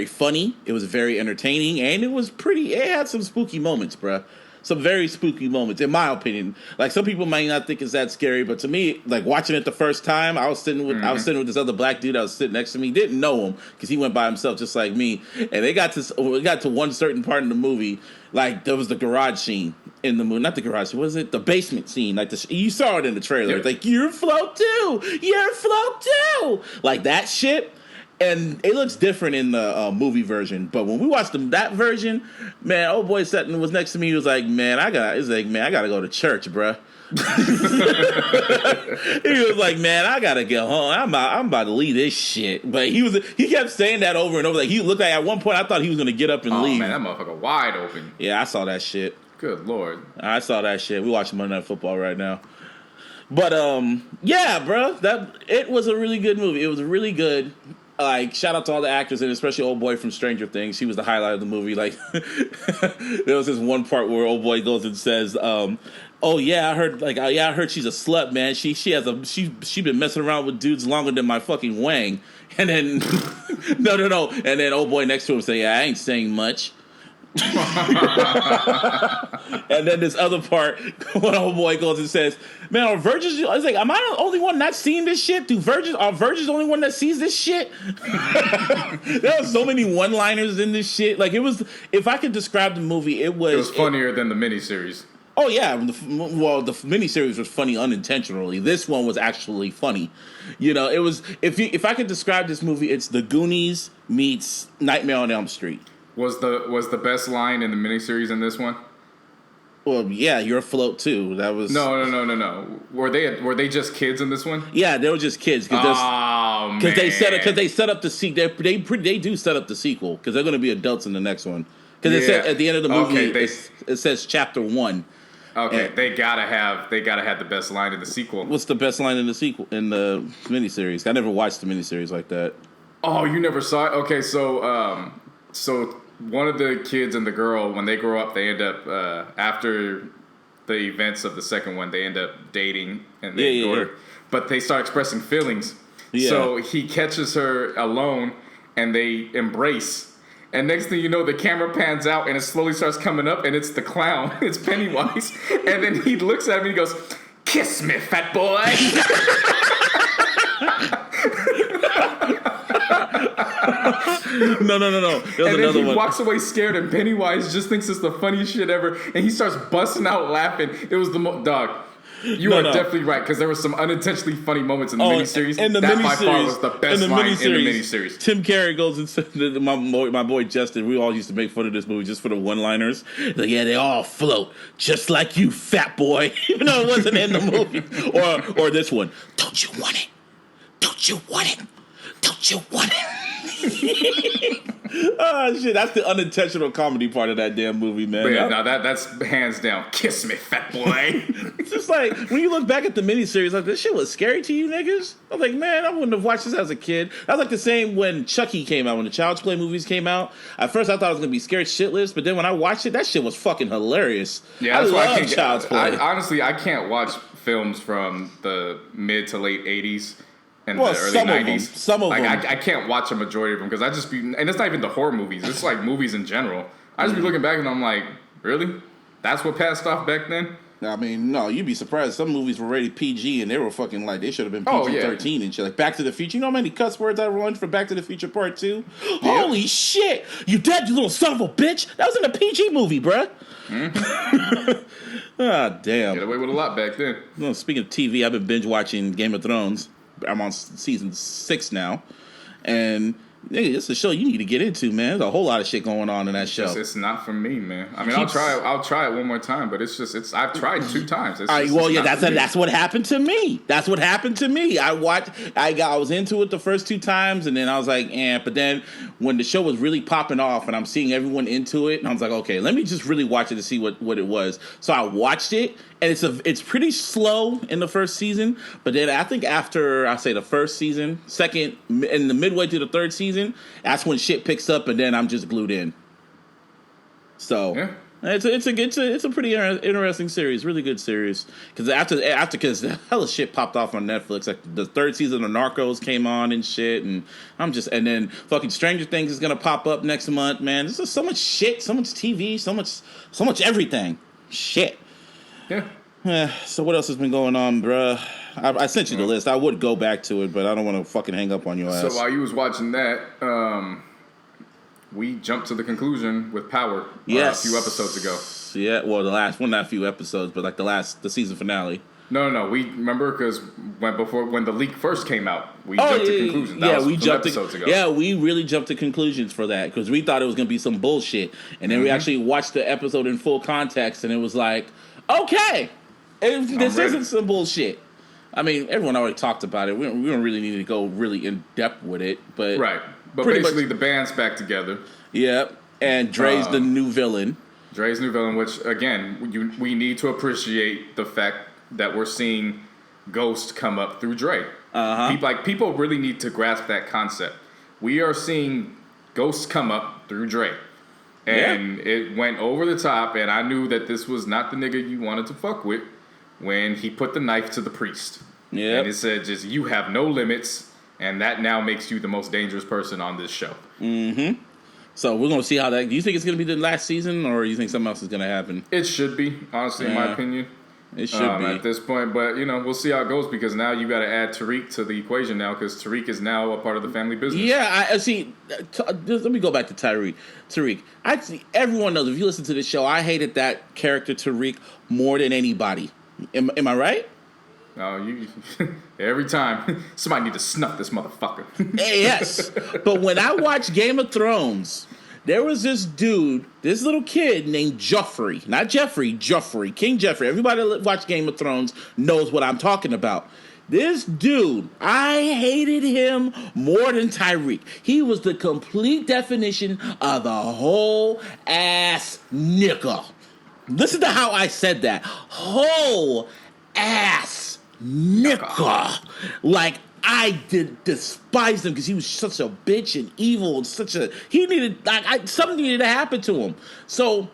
funny, it was very entertaining, and it had some spooky moments, bruh. Some very spooky moments, in my opinion. Like, some people might not think it's that scary, but to me, like, watching it the first time, I was sitting with this other black dude that was sitting next to me. Didn't know him because he went by himself just like me. And we got to one certain part in the movie, like there was the garage scene in the movie, not the garage scene. What is it? The basement scene. Like you saw it in the trailer. Yep. It's like you're float too, like that shit. And it looks different in the movie version, but when we watched that version, man, old boy sitting was next to me. He was like, "Man, I gotta go to church, bruh." He was like, "Man, I gotta get home. I'm about to leave this shit." But he kept saying that over and over. Like he looked like at one point I thought he was gonna get up and leave. Man, that motherfucker wide open. Yeah, I saw that shit. Good Lord, I saw that shit. We watching Monday Night Football right now. But yeah, bro, it was a really good movie. It was really good. Like, shout out to all the actors, and especially old boy from Stranger Things. She was the highlight of the movie. Like, there was this one part where old boy goes and says, "Oh yeah, I heard she's a slut, man. She been messing around with dudes longer than my fucking wang." And then no, and then old boy next to him say, "Yeah, I ain't saying much." And then this other part, when old boy goes and says, "Man, are virgins?" I was like, "Am I the only one not seeing this shit? Are virgins the only one that sees this shit?" There were so many one-liners in this shit. Like, it was. If I could describe the movie, it was funnier than the miniseries. Oh yeah, the miniseries was funny unintentionally. This one was actually funny. You know, it was if I could describe this movie, it's The Goonies meets Nightmare on Elm Street. Was the best line in the miniseries in this one? Well, yeah, you're afloat too. That was No. Were they just kids in this one? Yeah, they were just kids Man. they set up the sequel. They do set up the sequel because they're going to be adults in the next one. Because it said at the end of the movie, it says chapter 1. Okay, they gotta have the best line in the sequel. What's the best line in the sequel in the miniseries? I never watched the miniseries like that. Oh, you never saw it? Okay, so one of the kids and the girl, when they grow up, they end up after the events of the second one, they end up dating and but they start expressing feelings. Yeah. So he catches her alone and they embrace. And next thing you know, the camera pans out and it slowly starts coming up, and it's the clown. It's Pennywise. And then he looks at him and he goes, "Kiss me, fat boy." No. There's and another then he one. walks away scared, and Pennywise just thinks it's the funniest shit ever. And he starts busting out laughing. It was the dog. You are definitely right, because there were some unintentionally funny moments in the miniseries. And that by far was the best line in the miniseries. Tim Carey goes and says, my boy Justin, we all used to make fun of this movie just for the one-liners. Like, yeah, they all float, just like you, fat boy. Even though it wasn't in the movie. Or this one, don't you want it? Don't you want it? Don't you want it? Oh shit, that's the unintentional comedy part of that damn movie, man. But yeah, now that's hands down. Kiss me, fat boy. It's just like when you look back at the miniseries, like, this shit was scary to you niggas. I'm like, man, I wouldn't have watched this as a kid. That was like the same when Chucky came out, when the Child's Play movies came out. At first, I thought it was gonna be scared shitless, but then when I watched it, that shit was fucking hilarious. Yeah, that's why I can't. Child's Play. Honestly, I can't watch films from the mid to late '80s. And the early 90s. Some of them. I can't watch a majority of them because I just be, and it's not even the horror movies. It's like movies in general. I just be looking back and I'm like, really? That's what passed off back then? I mean, no, you'd be surprised. Some movies were rated PG and they were fucking like, they should have been PG-13 and shit. Like Back to the Future. You know how many cuss words I ruined for Back to the Future Part 2? Yeah. Holy shit! You dead, you little son of a bitch! That was in a PG movie, bruh. Ah, damn. Get away with a lot back then. Well, speaking of TV, I've been binge watching Game of Thrones. I'm on season 6 now, and nigga, it's a show you need to get into, man. There's a whole lot of shit going on in that show. It's not for me, man. I mean, I'll try it one more time, but I've tried 2 times. That's what happened to me. That's what happened to me. I was into it the first 2 times, and then I was like, but then when the show was really popping off, and I'm seeing everyone into it, and I was like, okay, let me just really watch it to see what it was. So I watched it. And it's pretty slow in the first season, but then I think after I say the first season, second, and the midway through the third season, that's when shit picks up, and then I'm just glued in. So yeah. It's a pretty interesting series, really good series. Because because the hell of shit popped off on Netflix, like the third season of Narcos came on and shit, and and then fucking Stranger Things is gonna pop up next month, man. There's just so much shit, so much TV, so much everything, shit. Yeah. So what else has been going on, bruh? I sent you the list. I would go back to it, but I don't want to fucking hang up on your ass. So while you was watching that, we jumped to the conclusion with Power. Yes. A few episodes ago. Yeah. Well, not a few episodes, but like the season finale. No. We remember because when the leak first came out, we jumped to conclusions. We jumped episodes ago. Yeah, we really jumped to conclusions for that because we thought it was gonna be some bullshit, and then we actually watched the episode in full context, and it was like, okay, this isn't some bullshit. I mean, everyone already talked about it. We don't really need to go really in depth with it, but right. But basically, the band's back together. Yep, and Dre's the new villain. Dre's new villain, which again, we need to appreciate the fact that we're seeing Ghost come up through Dre. People really need to grasp that concept. We are seeing Ghosts come up through Dre. And it went over the top, and I knew that this was not the nigga you wanted to fuck with when he put the knife to the priest. Yeah. And it said, just, you have no limits, and that now makes you the most dangerous person on this show. Mm-hmm. So we're going to see how that... Do you think it's going to be the last season, or do you think something else is going to happen? It should be, honestly, in my opinion. It should be at this point, but we'll see how it goes because now you got to add Tariq to the equation now because Tariq is now a part of the family business. Yeah, I see. Let me go back to Tariq. Everyone knows if you listen to this show, I hated that character Tariq more than anybody. Am I right? No, you every time somebody need to snuff this motherfucker. Yes, but when I watched Game of Thrones, there was this dude, this little kid named Joffrey. Not Jeffrey, Joffrey. King Joffrey. Everybody that watched Game of Thrones knows what I'm talking about. This dude, I hated him more than Tyreek. He was the complete definition of the whole ass nigga. Listen to how I said that. Whole ass nigga. Like, I did despise him because he was such a bitch and evil and something needed to happen to him. So,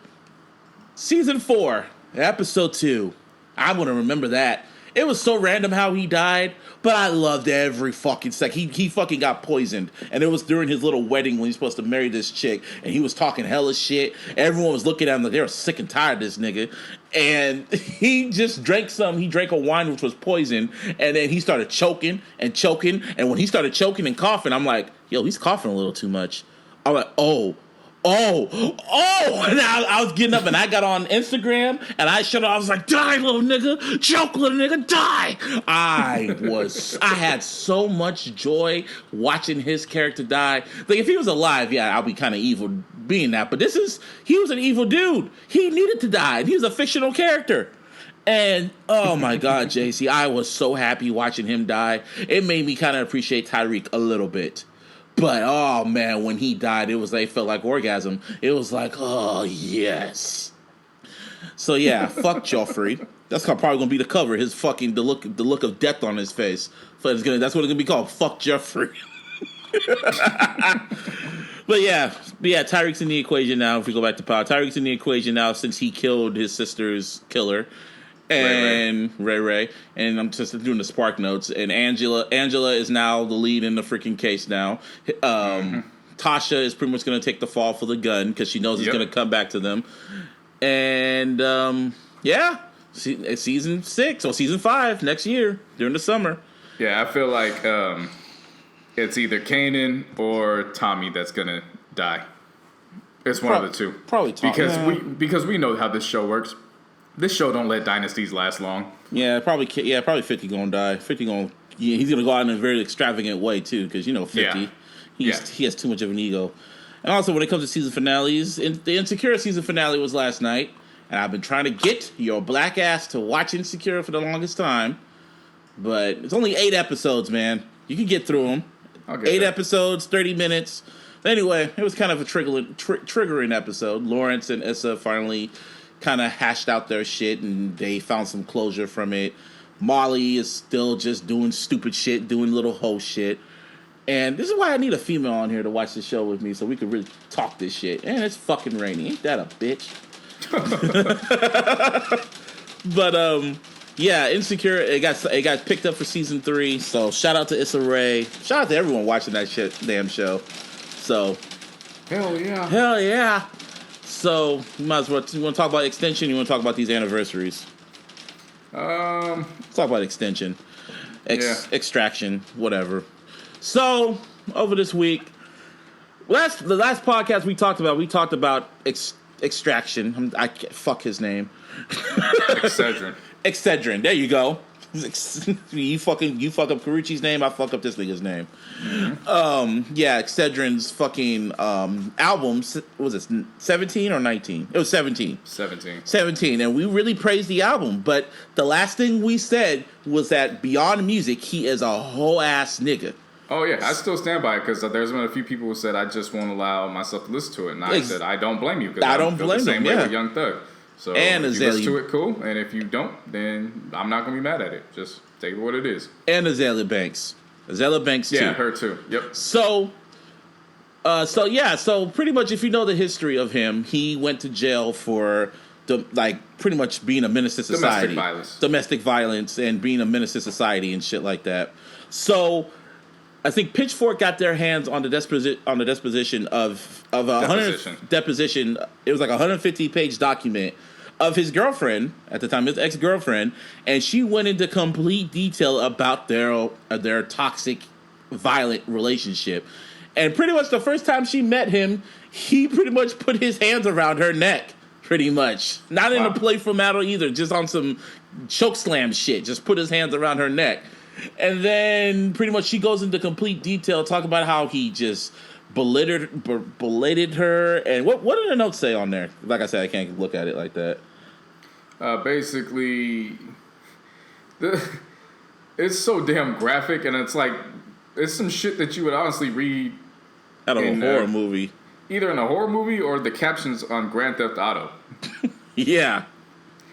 season 4, episode 2, I'm gonna remember that. It was so random how he died, but I loved every fucking second. He fucking got poisoned, and it was during his little wedding when he's supposed to marry this chick, and he was talking hella shit. Everyone was looking at him like they were sick and tired of this nigga, and he just drank some. He drank a wine which was poison, and then he started choking, and when he started choking and coughing, I'm like, yo, he's coughing a little too much. I'm like, oh. And I was getting up and I got on Instagram and I shut up. I was like, die, little nigga. Choke, little nigga, die. I had so much joy watching his character die. Like, if he was alive, yeah, I'll be kind of evil being that. But he was an evil dude. He needed to die. He was a fictional character. And, oh my God, JC, I was so happy watching him die. It made me kind of appreciate Tyreek a little bit. But, oh, man, when he died, it felt like orgasm. It was like, oh, yes. So, yeah, fuck Joffrey. That's probably going to be the cover, his fucking, the look of death on his face. That's what it's going to be called, fuck Joffrey. But, yeah, Tyreek's in the equation now, if we go back to power. Tyreek's in the equation now since he killed his sister's killer. And Ray, and I'm just doing the spark notes. And Angela is now the lead in the freaking case now. Tasha is pretty much going to take the fall for the gun because she knows it's going to come back to them. And season 6 or season 5 next year during the summer. Yeah, I feel like it's either Kanan or Tommy that's going to die. It's one of the two. Probably Tommy. Because we know how this show works. This show don't let dynasties last long. Yeah, probably 50 gonna die. 50 he's gonna go out in a very extravagant way too, because 50, he has too much of an ego. And also, when it comes to season finales, the Insecure season finale was last night, and I've been trying to get your black ass to watch Insecure for the longest time, but it's only 8 episodes, man. You can get through them. 8 episodes, 30 minutes. Anyway, it was kind of a triggering episode. Lawrence and Issa finally kind of hashed out their shit and they found some closure from it. Molly is still just doing stupid shit, doing little hoe shit. And this is why I need a female on here to watch the show with me so we could really talk this shit. And it's fucking rainy. Ain't that a bitch? But yeah, Insecure, it got picked up for season 3. So shout out to Issa Rae. Shout out to everyone watching that damn show. So hell yeah. So, you might as well. You want to talk about extension? You want to talk about these anniversaries? Let's talk about extension, extraction, whatever. So, over this week, the last podcast we talked about extraction. Fuck his name. Excedrin. There you go. You fuck up Karuchi's name, I fuck up this nigga's name. Mm-hmm. Excedrin's fucking album, was it 17 or 19? It was 17. 17, and we really praised the album, but the last thing we said was that beyond music, he is a whole ass nigga. Oh yeah, I still stand by it because there's been a few people who said I just won't allow myself to listen to it, and I said I don't blame you because I don't feel the same way with Young Thug. So and if you listen to it, cool. And if you don't, then I'm not going to be mad at it. Just take it what it is. And Azalea Banks. Azalea Banks, too. Yeah, her, too. Yep. So pretty much if you know the history of him, he went to jail for, pretty much being a menace to society. Domestic violence and being a menace to society and shit like that. So I think Pitchfork got their hands on the deposition of a deposition. It was like a 150-page document of his girlfriend at the time, his ex-girlfriend, and she went into complete detail about their toxic, violent relationship. And pretty much the first time she met him, he pretty much put his hands around her neck, pretty much. Not in a playful manner either, just on some chokeslam shit. Just put his hands around her neck. And then pretty much she goes into complete detail, talking about how he just belated her. And what did the notes say on there? Like I said, I can't look at it like that. Basically, it's so damn graphic, and it's like, it's some shit that you would honestly read out of a horror movie. Either in a horror movie or the captions on Grand Theft Auto. Yeah.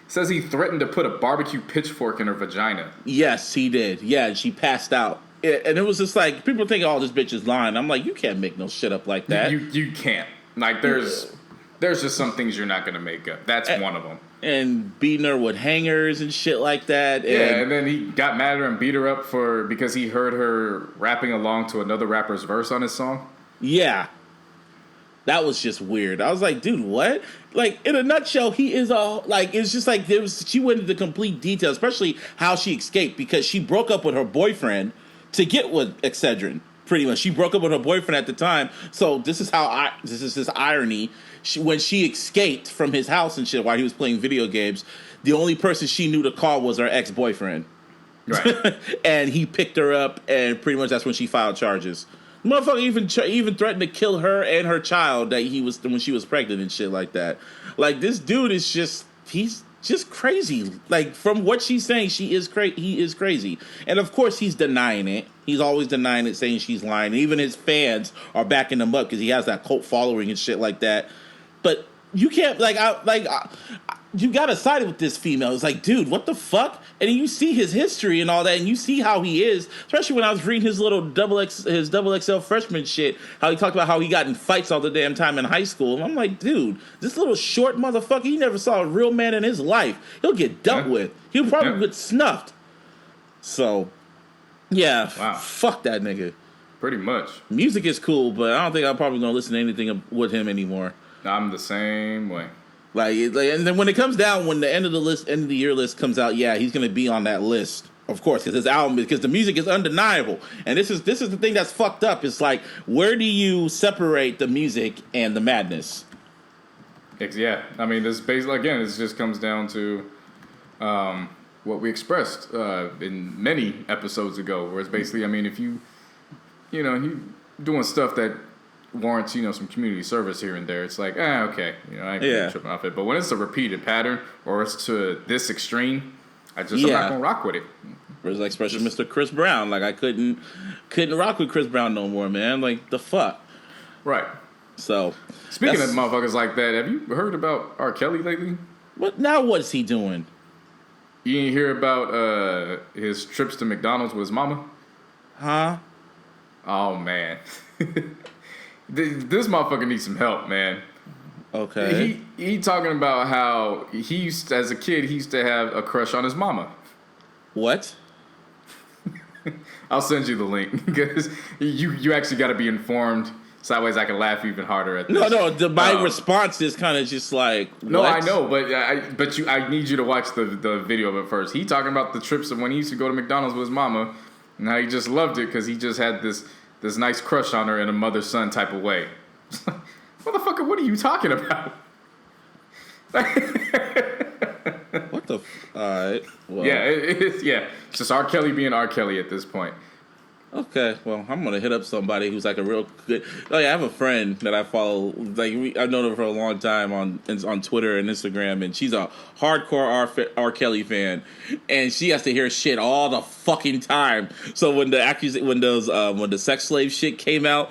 Says he threatened to put a barbecue pitchfork in her vagina. Yes, he did. Yeah, and she passed out. And it was just like, people think, oh, this bitch is lying. I'm like, you can't make no shit up like that. You can't. Like, there's just some things you're not going to make up. That's one of them. And beating her with hangers and shit like that. And then he got mad at her and beat her up because he heard her rapping along to another rapper's verse on his song. Yeah. That was just weird. I was like, dude, what? Like, in a nutshell, he is it's just like, she went into complete detail, especially how she escaped, because she broke up with her boyfriend to get with XXXtentacion. Pretty much, she broke up with her boyfriend at the time. So this is this irony. When she escaped from his house and shit while he was playing video games, the only person she knew to call was her ex-boyfriend. Right. And he picked her up, and pretty much that's when she filed charges. Motherfucker even threatened to kill her and her child when she was pregnant and shit like that. Like, this dude is he's just crazy. Like, from what she's saying, he is crazy. And of course he's denying it. He's always denying it, saying she's lying. And even his fans are backing him up because he has that cult following and shit like that. But you can't you gotta side with this female. It's like, dude, what the fuck? And then you see his history and all that, and you see how he is. Especially when I was reading his little double XL freshman shit, how he talked about how he got in fights all the damn time in high school. And I'm like, dude, this little short motherfucker, he never saw a real man in his life. He'll get dealt with. He'll probably get snuffed. So, yeah, wow. Fuck that nigga. Pretty much. Music is cool, but I don't think I'm probably gonna listen to anything with him anymore. I'm the same way. Like, and then when it comes down, when the end of the year list comes out, yeah, he's gonna be on that list, of course, because the music is undeniable. And this is the thing that's fucked up. It's like, where do you separate the music and the madness? Yeah, I mean, this basically, again, it just comes down to what we expressed in many episodes ago, where it's basically, I mean, if you doing stuff that warrants, some community service here and there, it's like, okay, I ain't tripping off it. But when it's a repeated pattern or it's to this extreme, I'm not gonna rock with it. There's like expression, Mr. Chris Brown. Like, I couldn't rock with Chris Brown no more, man. Like, the fuck. Right. So, speaking of motherfuckers like that, have you heard about R. Kelly lately? What's he doing? You didn't hear about his trips to McDonald's with his mama? Huh? Oh man. This motherfucker needs some help, man. Okay. He talking about how as a kid, he used to have a crush on his mama. What? I'll send you the link because you actually got to be informed. Sideways, I can laugh even harder at this. No. My response is kind of just like, what? No, I know, but I need you to watch the video of it first. He talking about the trips of when he used to go to McDonald's with his mama, and how he just loved it because he just had this nice crush on her in a mother-son type of way. Motherfucker, what are you talking about? What the? All right. Well. Yeah, it's just R. Kelly being R. Kelly at this point. Okay, well, I'm gonna hit up somebody who's like a real good. Oh yeah, I have a friend that I follow. Like, I've known her for a long time on Twitter and Instagram, and she's a hardcore R. Kelly fan, and she has to hear shit all the fucking time. So when the sex slave shit came out,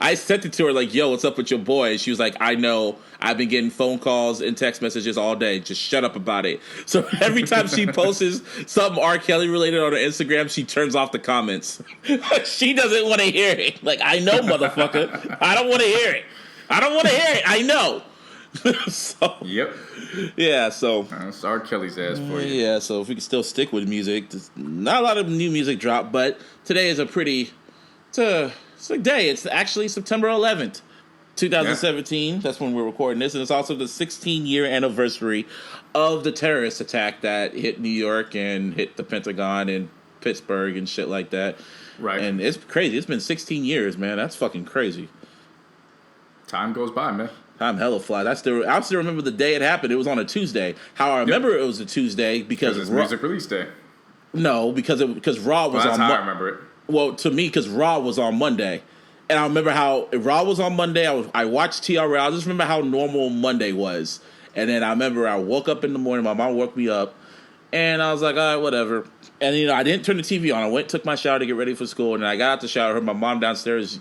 I sent it to her like, "Yo, what's up with your boy?" And she was like, "I know. I've been getting phone calls and text messages all day. Just shut up about it." So every time she posts something R. Kelly related on her Instagram, she turns off the comments. She doesn't want to hear it. Like, I know, motherfucker. I don't want to hear it. I know. So, yep. Yeah, so. It's R. Kelly's ass for you. Yeah, so if we can still stick with music, there's not a lot of new music dropped, but today is it's a day. It's actually September 11th. Yeah. 2017. That's when we're recording this, and it's also the 16-year anniversary of the terrorist attack that hit New York and hit the Pentagon and Pittsburgh and shit like that. Right. And it's crazy. It's been 16 years, man. That's fucking crazy. Time goes by, man. Time hella flies. I still remember the day it happened. It was on a Tuesday. How I remember it was a Tuesday because it's music release day. No, because Raw was Well, on. that's how I remember it. Well, to me, because Raw was on Monday, and I remember how Raw was on Monday. I watched TRL. I just remember how normal Monday was, and then I remember I woke up in the morning. My mom woke me up, and I was like, all right, whatever. And I didn't turn the TV on. I went, took my shower to get ready for school, and I got out the shower. Heard my mom downstairs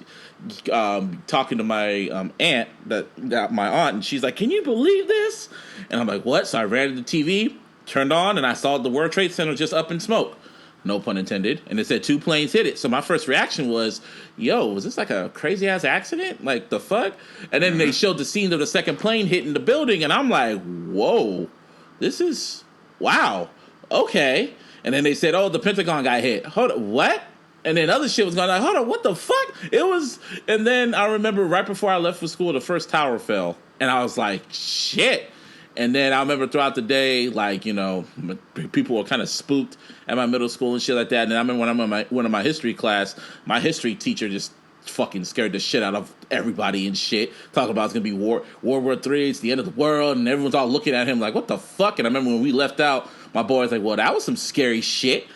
talking to my aunt, my aunt, and she's like, "Can you believe this?" And I'm like, "What?" So I ran to the TV, turned on, and I saw the World Trade Center just up in smoke. No pun intended. And it said 2 planes hit it. So my first reaction was, yo, was this like a crazy ass accident? Like, the fuck? And then they showed the scene of the second plane hitting the building, and I'm like, whoa, this is, wow, okay. And then they said, oh, the Pentagon got hit. Hold on, what? And then other shit was going on. Hold on, what the fuck? It was, and then I remember right before I left for school, the first tower fell. And I was like, shit. And then I remember throughout the day, like, people were kind of spooked at my middle school and shit like that. And then I remember when I'm in one of my history class, my history teacher just fucking scared the shit out of everybody and shit. Talking about it's going to be World War III, it's the end of the world. And everyone's all looking at him like, what the fuck? And I remember when we left out, my boy was like, well, that was some scary shit.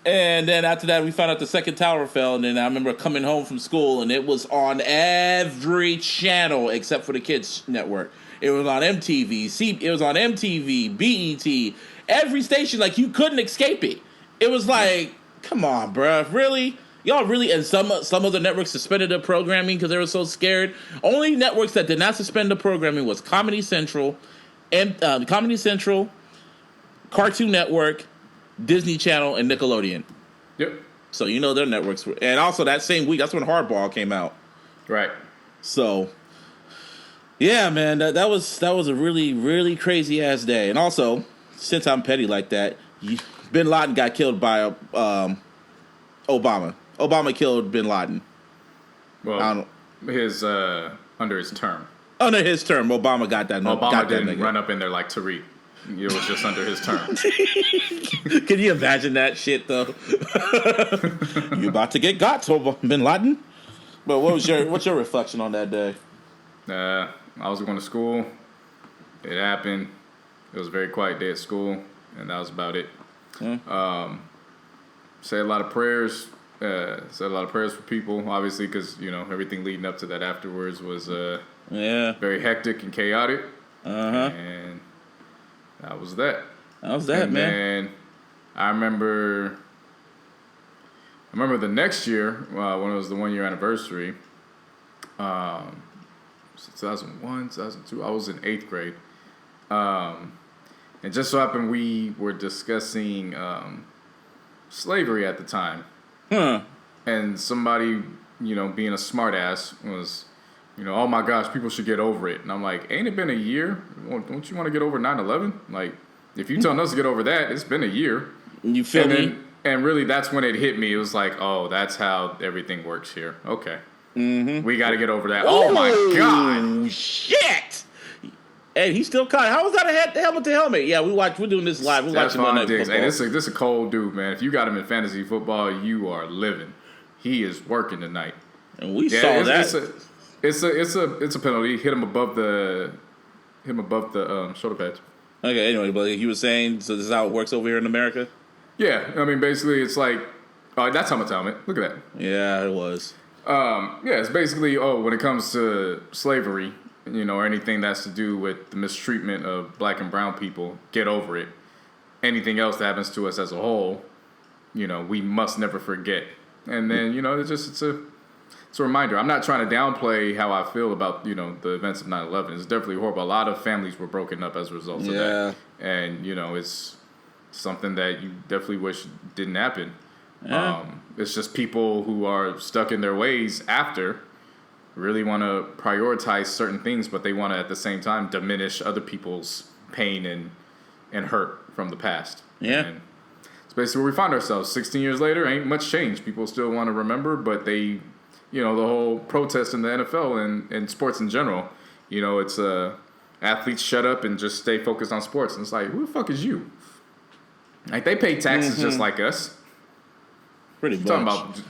And then after that, we found out the second tower fell. And then I remember coming home from school, and it was on every channel except for the kids' network. It was on MTV. It was on MTV, BET, every station. Like, you couldn't escape it. It was like, come on, bruh, really? Y'all really? And some of the networks suspended their programming because they were so scared. Only networks that did not suspend the programming was Comedy Central, and Cartoon Network, Disney Channel, and Nickelodeon. Yep. So their networks were, and also that same week, that's when Hardball came out. Right. So, yeah, man, that was a really, really crazy ass day. And also, since I'm petty like that, Bin Laden got killed by Obama. Obama killed Bin Laden. Well, under his term. Under his term, Obama got that. Obama didn't run up in there like Tariq. It was just under his term. Can you imagine that shit, though? You about to get got, Bin Laden? But what's your reflection on that day? I was going to school. It happened. It was a very quiet day at school, and that was about it. Said a lot of prayers. Said a lot of prayers for people, obviously, because everything leading up to that afterwards was very hectic and chaotic. And that was that. That was that, man. And I remember the next year, when it was the 1 year anniversary, 2001, 2002, I was in 8th grade. And just so happened we were discussing slavery at the time. And somebody, being a smart ass was, oh my gosh, people should get over it. And I'm like, ain't it been a year? Don't you want to get over 9/11? Like, if you telling us to get over that, it's been a year. You feel me? And really, that's when it hit me. It was like, oh, that's how everything works here. Okay. We got to get over that. Oh, my God. Shit. Hey, he's still caught. How was that a helmet to helmet? Yeah, we're doing this live. We're watching Monday Night Football. Hey, this is a cold dude, man. If you got him in fantasy football, you are living. He is working tonight. And we saw that. It's a penalty. Hit him above the shoulder pads. Okay, anyway, but he was saying, so this is how it works over here in America? Yeah, I mean, basically, it's like, that's helmet to helmet. Look at that. Yeah, it was. It's basically, when it comes to slavery, or anything that's to do with the mistreatment of black and brown people, get over it. Anything else that happens to us as a whole, we must never forget. And then, it's a reminder. I'm not trying to downplay how I feel about, the events of 9/11. It's definitely horrible. A lot of families were broken up as a result of that. And, it's something that you definitely wish didn't happen. Yeah. It's just people who are stuck in their ways after really want to prioritize certain things, but they want to, at the same time, diminish other people's pain and hurt from the past. Yeah. And it's basically where we find ourselves. 16 years later, ain't much changed. People still want to remember, but they the whole protest in the NFL and sports in general. It's athletes shut up and just stay focused on sports. And it's like, who the fuck is you? Like, they pay taxes just like us. Pretty much. Talking about,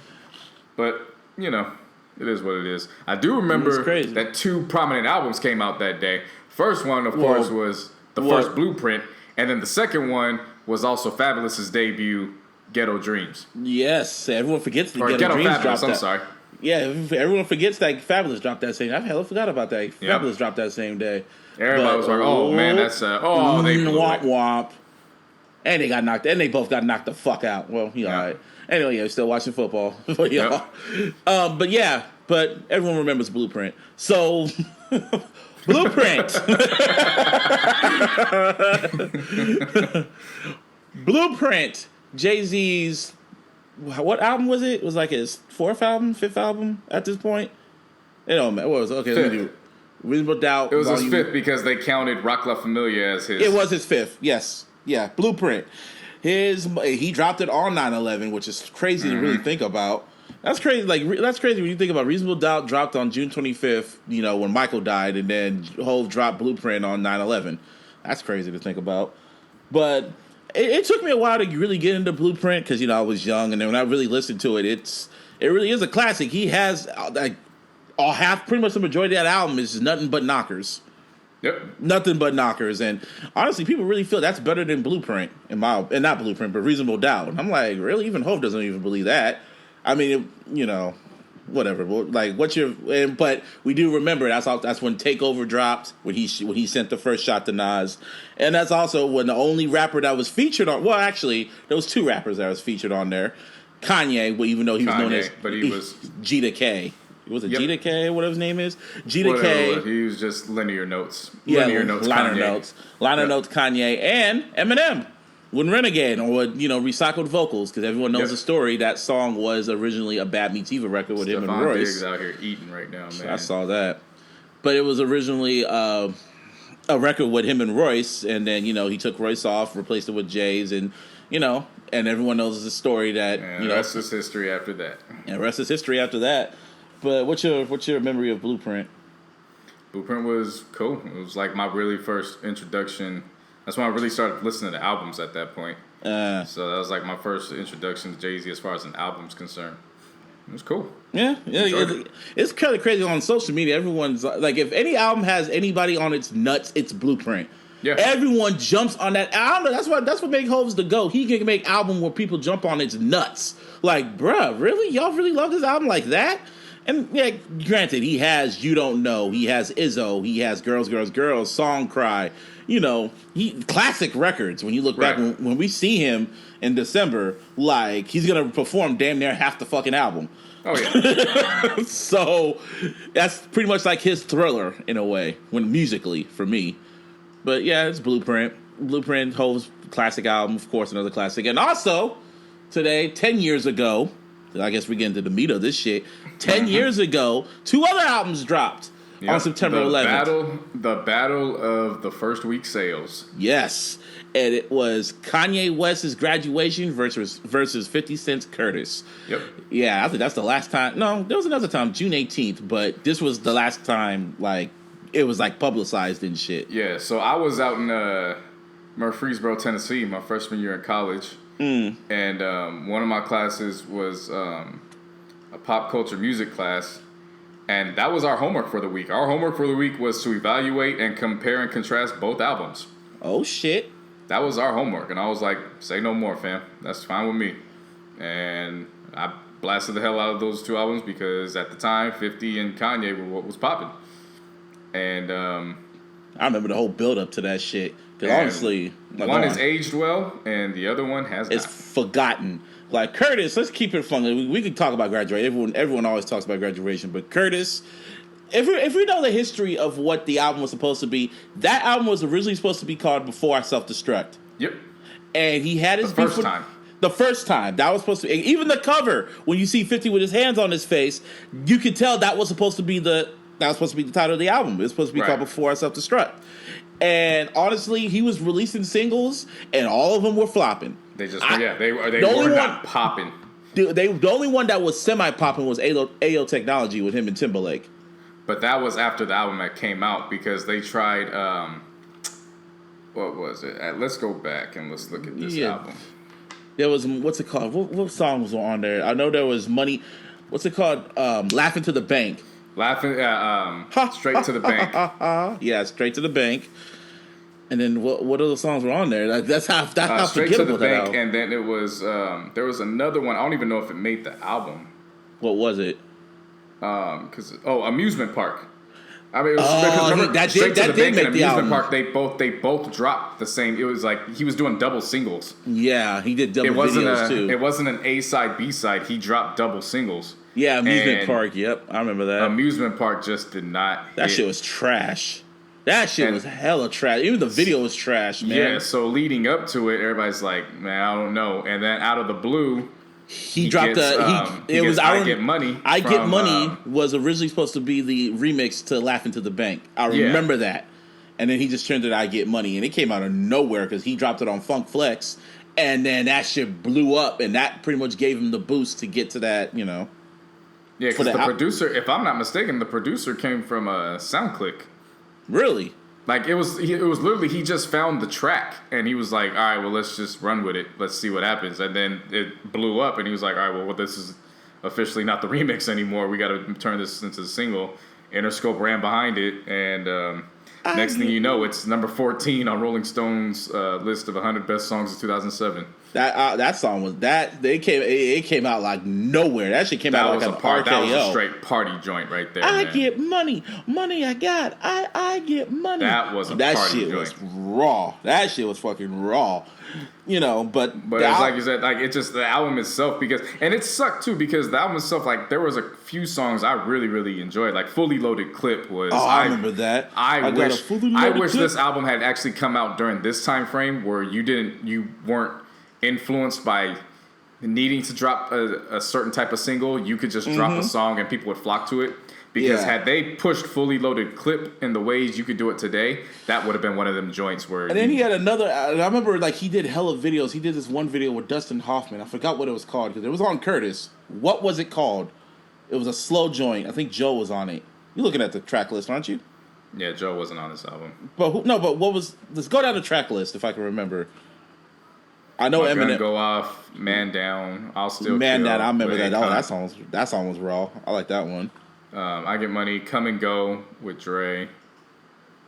but, it is what it is. I do remember that 2 prominent albums came out that day. First one, of course, was the first Blueprint. And then the second one was also Fabulous's debut, Ghetto Dreams. Yes. Everyone forgets the Ghetto Dreams Fabulous, dropped I'm that. sorry. Yeah, everyone forgets that Fabulous dropped that same day. I hella forgot about that. Fabulous dropped that same day. Everybody was like, oh, man, that's... they blew womp it. womp. And they got knocked... And they both got knocked the fuck out. Well, all right. Anyway, yeah, still watching football. But everyone remembers Blueprint. So... Blueprint. Blueprint. Jay-Z's... What album was it? It was like his 4th album, 5th album at this point? It don't matter. What was it? Okay, let me do Reasonable Doubt. It was his 5th because they counted Rock La Familia as his... It was his 5th, yes. Yeah, Blueprint. He dropped it on 9/11, which is crazy to really think about. That's crazy. That's crazy when you think about Reasonable Doubt dropped on June 25th, when Michael died, and then Hov dropped Blueprint on 9/11. That's crazy to think about. But it took me a while to really get into Blueprint because I was young, and then when I really listened to it, it really is a classic. He has pretty much the majority of that album is nothing but knockers. Yep. Nothing but knockers. And honestly, people really feel that's better than Blueprint, and not Blueprint, but Reasonable Doubt. And I'm like, really? Even Hov doesn't even believe that. I mean, whatever. Like, but we do remember that's when Takeover dropped, when he sent the first shot to Nas. And that's also when the only rapper that was featured on, well, actually, there was 2 rappers that was featured on there. Kanye, even though he was known as, but he was G to K. Was it G to K, whatever his name is? G to K. He was just linear notes. Liner notes, Kanye, and Eminem. When Renegade, or recycled vocals, because everyone knows the story. That song was originally a Bad Meets Evil record with him and Royce. Diggs out here eating right now, man. I saw that, but it was originally a record with him and Royce, and then he took Royce off, replaced it with Jay's, and and everyone knows the story that the rest is history after that. And the rest is history after that. But what's your memory of Blueprint? Blueprint was cool. It was like my really first introduction. That's when I really started listening to albums at that point. So that was like my first introduction to Jay-Z as far as an album's concerned. It was cool. Yeah. It's kind of crazy on social media. Everyone's like, if any album has anybody on its nuts, it's Blueprint. Yeah. Everyone jumps on that. I don't know. That's what makes Hov's the GOAT. He can make album where people jump on its nuts. Like, bruh, really? Y'all really love this album like that? And yeah, granted, he has You Don't Know, he has Izzo, he has Girls, Girls, Girls, Song Cry. He classic records. When you look back, when we see him in December, like, he's gonna perform damn near half the fucking album. Oh yeah. So that's pretty much like his Thriller in a way, when musically for me. But yeah, it's Blueprint. Blueprint, Hov's classic album, of course, another classic. And also today, 10 years ago. I guess we get into the meat of this shit. 10 years ago, 2 other albums dropped on September 11th. The battle of the first week sales. Yes. And it was Kanye West's Graduation versus 50 Cent's Curtis. Yep. Yeah, I think that's the last time. No, there was another time, June 18th, but this was the last time, like, it was, like, publicized and shit. Yeah, so I was out in Murfreesboro, Tennessee, my freshman year in college. And one of my classes was a pop culture music class, and that was our homework for the week. Our homework for the week was to evaluate and compare and contrast both albums. Oh, shit. That was our homework, and I was like, say no more, fam. That's fine with me. And I blasted the hell out of those 2 albums because at the time, 50 and Kanye were what was popping. And I remember the whole build-up to that shit. Because honestly, one is aged well, and the other one has it's not. Forgotten. Like Curtis, let's keep it fun. We could talk about graduation. Everyone always talks about graduation, but Curtis, if we know the history of what the album was supposed to be, that album was originally supposed to be called Before I Self-Destruct. Yep. And he had his the first time. The first time that was supposed to be, even the cover when you see 50 with his hands on his face, you could tell that was supposed to be the title of the album. It was supposed to be called Before I Self-Destruct. And honestly, he was releasing singles, and all of them were flopping. They were not popping. The only one that was semi popping was AO Technology with him and Timberlake. But that was after the album that came out because they tried. What was it? Let's go back and let's look at this album. There was, what's it called? What songs were on there? I know there was Money. What's it called? Laughing to the Bank. Straight to the Bank. Yeah, Straight to the Bank. And then what other songs were on there? That's how Straight to the that Bank. album. And then it was there was another one. I don't even know if it made the album. What was it? Amusement Park. I mean, it was because remember, that Straight did to the Bank make and the Amusement album. Park. They both dropped the same. It was like he was doing double singles. Yeah, he did double videos too. It wasn't an A side B side. He dropped double singles. Yeah, Amusement Park. Yep, I remember that. Amusement Park just did not. That shit was trash. That shit was hella trash. Even the video was trash, man. Yeah, so leading up to it, everybody's like, man, I don't know. And then out of the blue, he dropped I Get Money. I Get Money was originally supposed to be the remix to Laughing to the Bank. I remember that. And then he just turned it I Get Money. And it came out of nowhere because he dropped it on Funk Flex. And then that shit blew up. And that pretty much gave him the boost to get to that, you know. Yeah, because the producer, if I'm not mistaken, the producer came from SoundClick. Really? Like it was literally he just found the track and he was like, all right, well let's just run with it, let's see what happens, and then it blew up and he was like, all right, well this is officially not the remix anymore. We got to turn this into the single. Interscope ran behind it, and next thing you know, it's number 14 on Rolling Stone's list of 100 best songs of 2007. That song was it came out like nowhere. That shit came out like an RKO. That was a straight party joint right there. I get money I got. I get money. That was a party joint. That shit was raw. That shit was fucking raw. You know, but it's like you said, like it's just the album itself and it sucked too because the album itself, like there was a few songs I really really enjoyed. Like Fully Loaded Clip was. Oh, I remember that. I wish this album had actually come out during this time frame where you weren't influenced by needing to drop a certain type of single. You could just drop a song and people would flock to it. Because had they pushed Fully Loaded Clip in the ways you could do it today, that would have been one of them joints where. And then he had another. I remember like he did hella videos. He did this one video with Dustin Hoffman. I forgot what it was called because it was on Curtis. What was it called? It was a slow joint. I think Joe was on it. You're looking at the track list, aren't you? Yeah, Joe wasn't on this album. But what was? Let's go down the track list if I can remember. I know Eminem. Gonna Go Off, Man Down, I'll Still Man Kill. Down. I remember that. Oh, that song was raw. I like that one. I Get Money, Come and Go with Dre.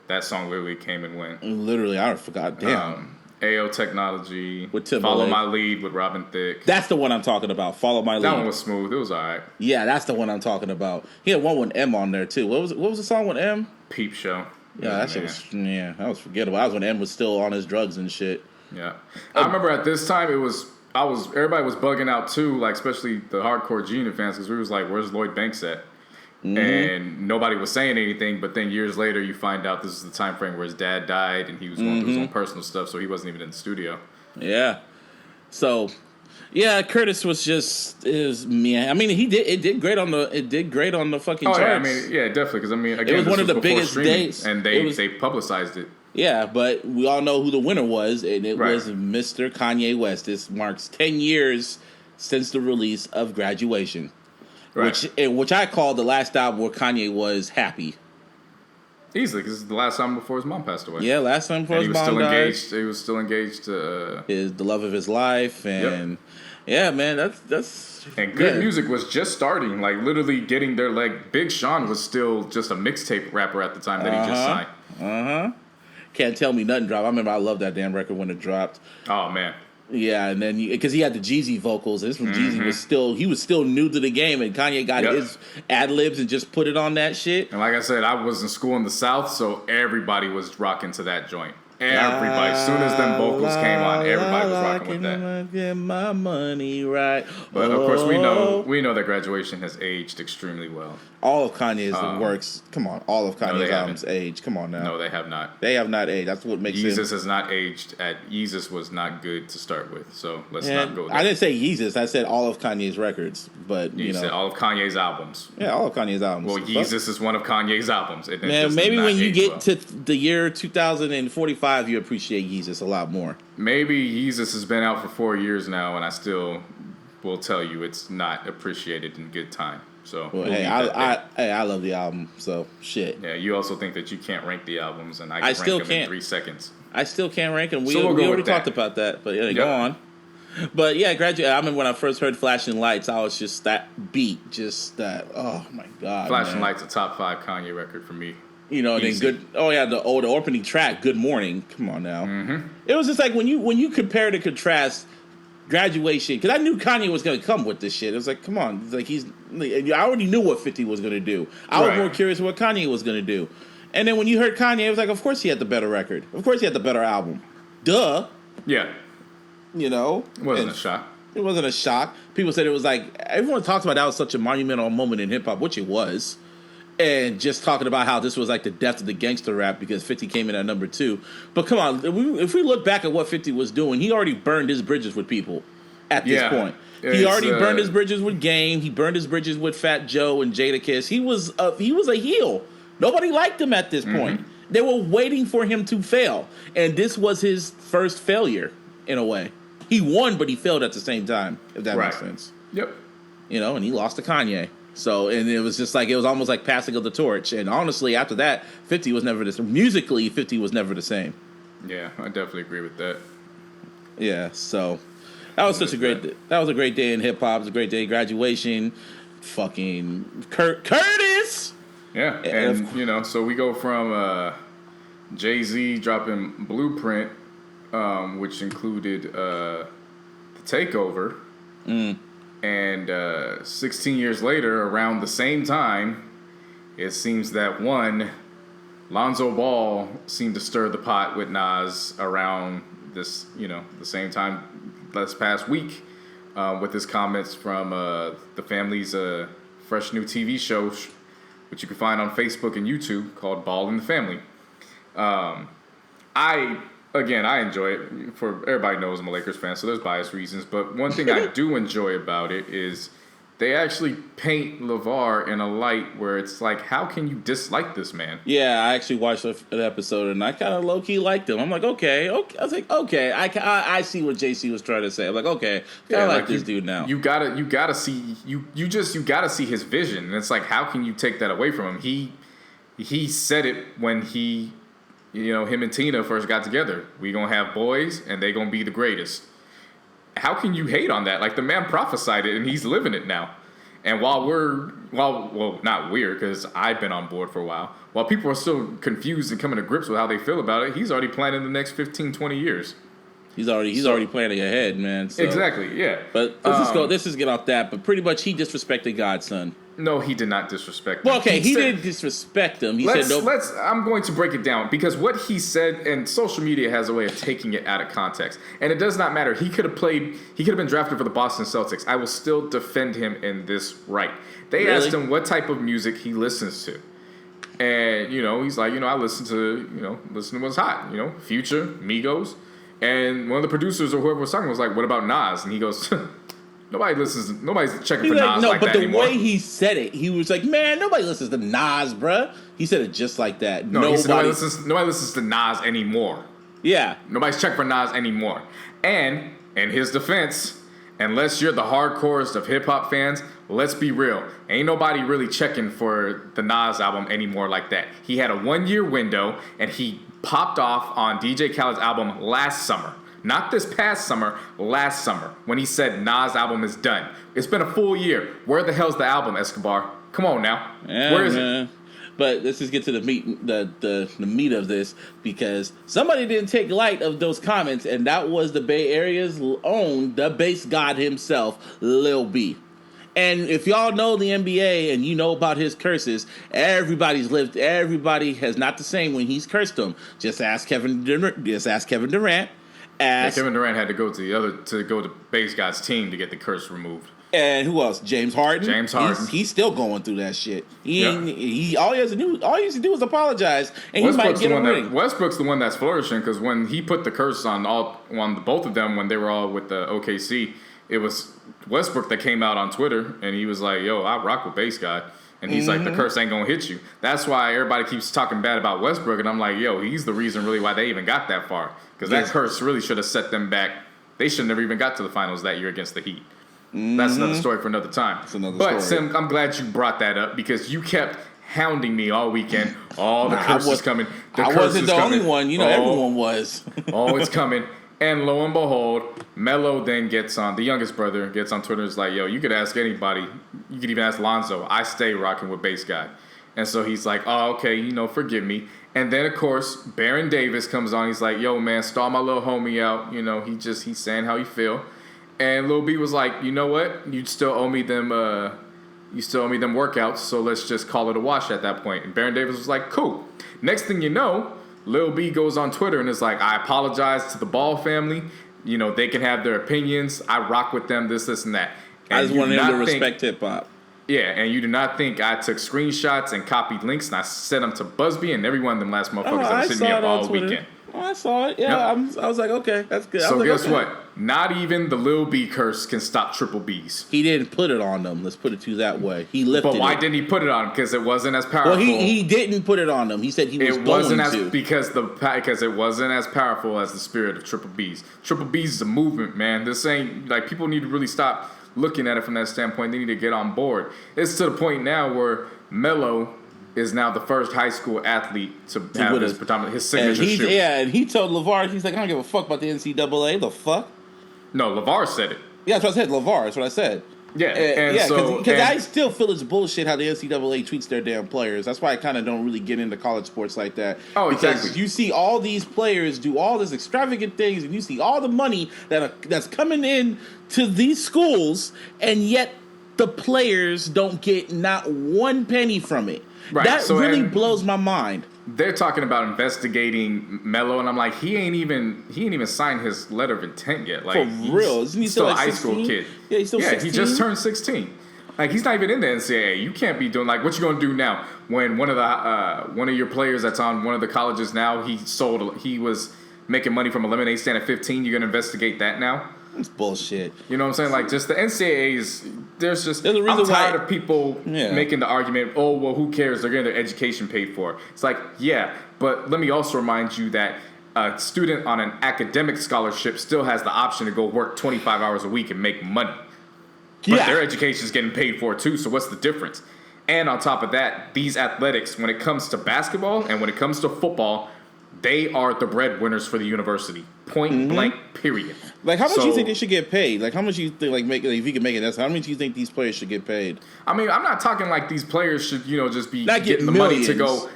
That song literally came and went. Literally, I forgot. Damn. AO Technology with Timberlake. Follow My Lead with Robin Thicke. That's the one I'm talking about. Follow My Lead. That one was smooth. It was alright. Yeah, that's the one I'm talking about. He had one with M on there too. What was the song with M? Peep Show. Yeah, that shit was that was forgettable. That was when M was still on his drugs and shit. Yeah, I remember at this time everybody was bugging out too, like especially the hardcore Gina fans, because we was like, "Where's Lloyd Banks at?" And nobody was saying anything. But then years later, you find out this is the time frame where his dad died, and he was going through his own personal stuff, so he wasn't even in the studio. Yeah. So, yeah, Curtis was just man. I mean, it did great on the fucking charts. Yeah, I mean, yeah, definitely. Because I mean, again, it was one of the biggest days, and they publicized it. Yeah, but we all know who the winner was, and it was Mr. Kanye West. This marks 10 years since the release of Graduation, which I call the last album where Kanye was happy. Easily, because it's the last time before his mom passed away. Yeah, last time before his mom died. He was still engaged to the love of his life, and yeah, man, that's and good music was just starting, like literally getting their leg. Big Sean was still just a mixtape rapper at the time that he just signed. Can't Tell Me Nothing dropped. I remember I loved that damn record when it dropped. Oh man. Yeah, and then because he had the Jeezy vocals, and this one Jeezy was still new to the game, and Kanye got his ad libs and just put it on that shit. And like I said, I was in school in the South, so everybody was rocking to that joint. Everybody, as soon as them vocals came on, everybody was rocking with that. Get my money right. But of course, we know that Graduation has aged extremely well. All of Kanye's works. Come on, all of Kanye's albums age. Come on now. No, they have not. They have not aged. That's what makes Yeezus has not aged. Yeezus was not good to start with, so let's not go there. I didn't say Yeezus. I said all of Kanye's records, but you said all of Kanye's albums. Yeah, all of Kanye's albums. Well, Yeezus is one of Kanye's albums. Man, maybe when you get to the year 2045, you appreciate Yeezus a lot more. Maybe Yeezus has been out for 4 years now, and I still will tell you it's not appreciated in good time. So well, hey, I love the album, so shit. Yeah, you also think that you can't rank the albums, and I can still rank them in can't. 3 seconds. I still can't rank them. We So we'll already talked about that, but yeah, go on. But yeah, graduate. I remember when I first heard "Flashing Lights," I was just that beat, just that. Oh my god, "Flashing Lights" a top 5 Kanye record for me. You know, and then good. Oh yeah, the opening track, "Good Morning." Come on now. Mm-hmm. It was just like when you compare to contrast Graduation, because I knew Kanye was going to come with this shit. It was like, come on, it's like I already knew what 50 was going to do. I was more curious what Kanye was going to do. And then when you heard Kanye, it was like, of course he had the better record. Of course he had the better album. Duh. Yeah. You know? It wasn't a shock. It wasn't a shock. People said it was like, everyone talks about that was such a monumental moment in hip-hop, which it was. And just talking about how this was like the death of the gangster rap because 50 came in at number 2. But come on, if we look back at what 50 was doing, he already burned his bridges with people at this point. He already burned his bridges with Game. He burned his bridges with Fat Joe and Jadakiss. He was a heel. Nobody liked him at this point. They were waiting for him to fail. And this was his first failure, in a way. He won, but he failed at the same time, if that makes sense. Yep. You know, and he lost to Kanye. So, and it was just like, it was almost like passing of the torch. And honestly, after that, 50 was never the same. Musically, 50 was never the same. Yeah, I definitely agree with that. Yeah, so that was a great day in hip hop. It was a great day. Graduation, fucking Curtis. Yeah, and you know, so we go from Jay-Z dropping Blueprint, which included the Takeover. And 16 years later, around the same time, it seems that Lonzo Ball seemed to stir the pot with Nas around this, you know, the same time this past week with his comments from the family's fresh new TV show, which you can find on Facebook and YouTube, called Ball in the Family. I enjoy it. For everybody knows I'm a Lakers fan, so there's biased reasons. But one thing I do enjoy about it is they actually paint LeVar in a light where it's like, how can you dislike this man? Yeah, I actually watched an episode and I kind of low key liked him. I'm like, okay. I was like, okay, I see what JC was trying to say. I'm like, okay, I like this dude now. You gotta see his vision, and it's like, how can you take that away from him? He said it when he. You know, him and Tina first got together. We gonna have boys, and they gonna be the greatest. How can you hate on that? Like, the man prophesied it, and he's living it now. And while not we're, because I've been on board for a while. While people are still confused and coming to grips with how they feel about it, he's already planning the next 15, 20 years. He's already planning ahead, man. So. Exactly, yeah. But let's just get off that. But pretty much, he disrespected God, son. No, he did not disrespect him. Well, okay, he didn't disrespect him. He said no. I'm going to break it down, because what he said, and social media has a way of taking it out of context, and it does not matter. He could have been drafted for the Boston Celtics. I will still defend him in this right. They asked him what type of music he listens to. And, you know, he's like, you know, I listen to what's hot, you know, Future, Migos. And one of the producers or whoever was talking was like, what about Nas? And he goes, nobody's checking for Nas like that anymore. But the way he said it, he was like, man, nobody listens to Nas, bruh. He said it just like that. Nobody listens to Nas anymore. Yeah. Nobody's checking for Nas anymore. And, in his defense, unless you're the hardcorest of hip-hop fans, let's be real. Ain't nobody really checking for the Nas album anymore like that. He had a 1-year window, and he popped off on DJ Khaled's album last summer. Not this past summer, last summer, when he said Nas' album is done. It's been a full year. Where the hell's the album, Escobar? Come on now. Yeah, where is it? But let's just get to the meat of this, because somebody didn't take light of those comments, and that was the Bay Area's own, the bass god himself, Lil B. And if y'all know the NBA and you know about his curses, everybody has not the same when he's cursed them. Just ask Kevin Durant. Kevin Durant had to go to Bass God's team to get the curse removed. And who else? James Harden. He's still going through that shit. All he has to do is apologize, and he might get a ring. Westbrook's the one that's flourishing, because when he put the curse on both of them when they were all with the OKC, it was Westbrook that came out on Twitter and he was like, "Yo, I rock with Bass God." And he's like, the curse ain't gonna hit you. That's why everybody keeps talking bad about Westbrook. And I'm like, yo, he's the reason really why they even got that far. Because that curse really should have set them back. They shouldn't have even got to the finals that year against the Heat. That's another story for another time. That's another but story. Sim, I'm glad you brought that up because you kept hounding me all weekend. Oh, the curse is coming. I wasn't the only one. Everyone was. Oh, it's coming. And lo and behold, Melo then gets on, the youngest brother gets on Twitter and is like, yo, you could ask anybody. You could even ask Lonzo. I stay rocking with Base Guy. And so he's like, oh, okay, forgive me. And then, of course, Baron Davis comes on. He's like, yo, man, stall my little homie out. He's saying how he feel. And Lil B was like, you know what? You still owe me them workouts, so let's just call it a wash at that point. And Baron Davis was like, cool. Next thing you know, Lil B goes on Twitter and is like, I apologize to the Ball family. They can have their opinions. I rock with them, this, and that. And I just wanted them to respect hip-hop. Yeah, and you do not think I took screenshots and copied links and I sent them to Busby and every one of them last motherfuckers that were sitting here all weekend. Oh, I saw it. Yeah, yep. I was like, okay, that's good. So guess what? Not even the Lil B curse can stop Triple B's. He didn't put it on them. Let's put it to that way. He lifted it. But why didn't he put it on them? Because it wasn't as powerful. Well, he didn't put it on them. He said he was going to. Because it wasn't as powerful as the spirit of Triple B's. Triple B's is a movement, man. This ain't, people need to really stop looking at it from that standpoint. They need to get on board. It's to the point now where Melo is now the first high school athlete to have his signature shoe. And he told LeVar, he's like, I don't give a fuck about the NCAA. The fuck? No, LeVar said it. Yeah, that's what I said. LeVar, that's what I said. Yeah, because I still feel it's bullshit how the NCAA treats their damn players. That's why I kind of don't really get into college sports like that. Oh, because exactly. You see all these players do all these extravagant things, and you see all the money that's coming in to these schools, and yet the players don't get not one penny from it. Right. That really blows my mind. They're talking about investigating Melo, and I'm like, he ain't even signed his letter of intent yet. Like, for real, isn't he still a high school kid? Yeah, he's still 16? He just turned 16. Like, he's not even in the NCAA. You can't be doing what you gonna do now when one of your players that's on one of the colleges now he was making money from a lemonade stand at 15. You're gonna investigate that now? It's bullshit. You know what I'm saying? Just the NCAA's. I'm tired of people making the argument, oh, well, who cares? They're getting their education paid for. It's like, yeah, but let me also remind you that a student on an academic scholarship still has the option to go work 25 hours a week and make money. But their education is getting paid for too, so what's the difference? And on top of that, these athletics, when it comes to basketball and when it comes to football, they are the breadwinners for the university. Point blank, period. How much do you think they should get paid? How much do you think, if you can make it, that's how much do you think these players should get paid? I mean, I'm not talking like these players should, just be getting the money to go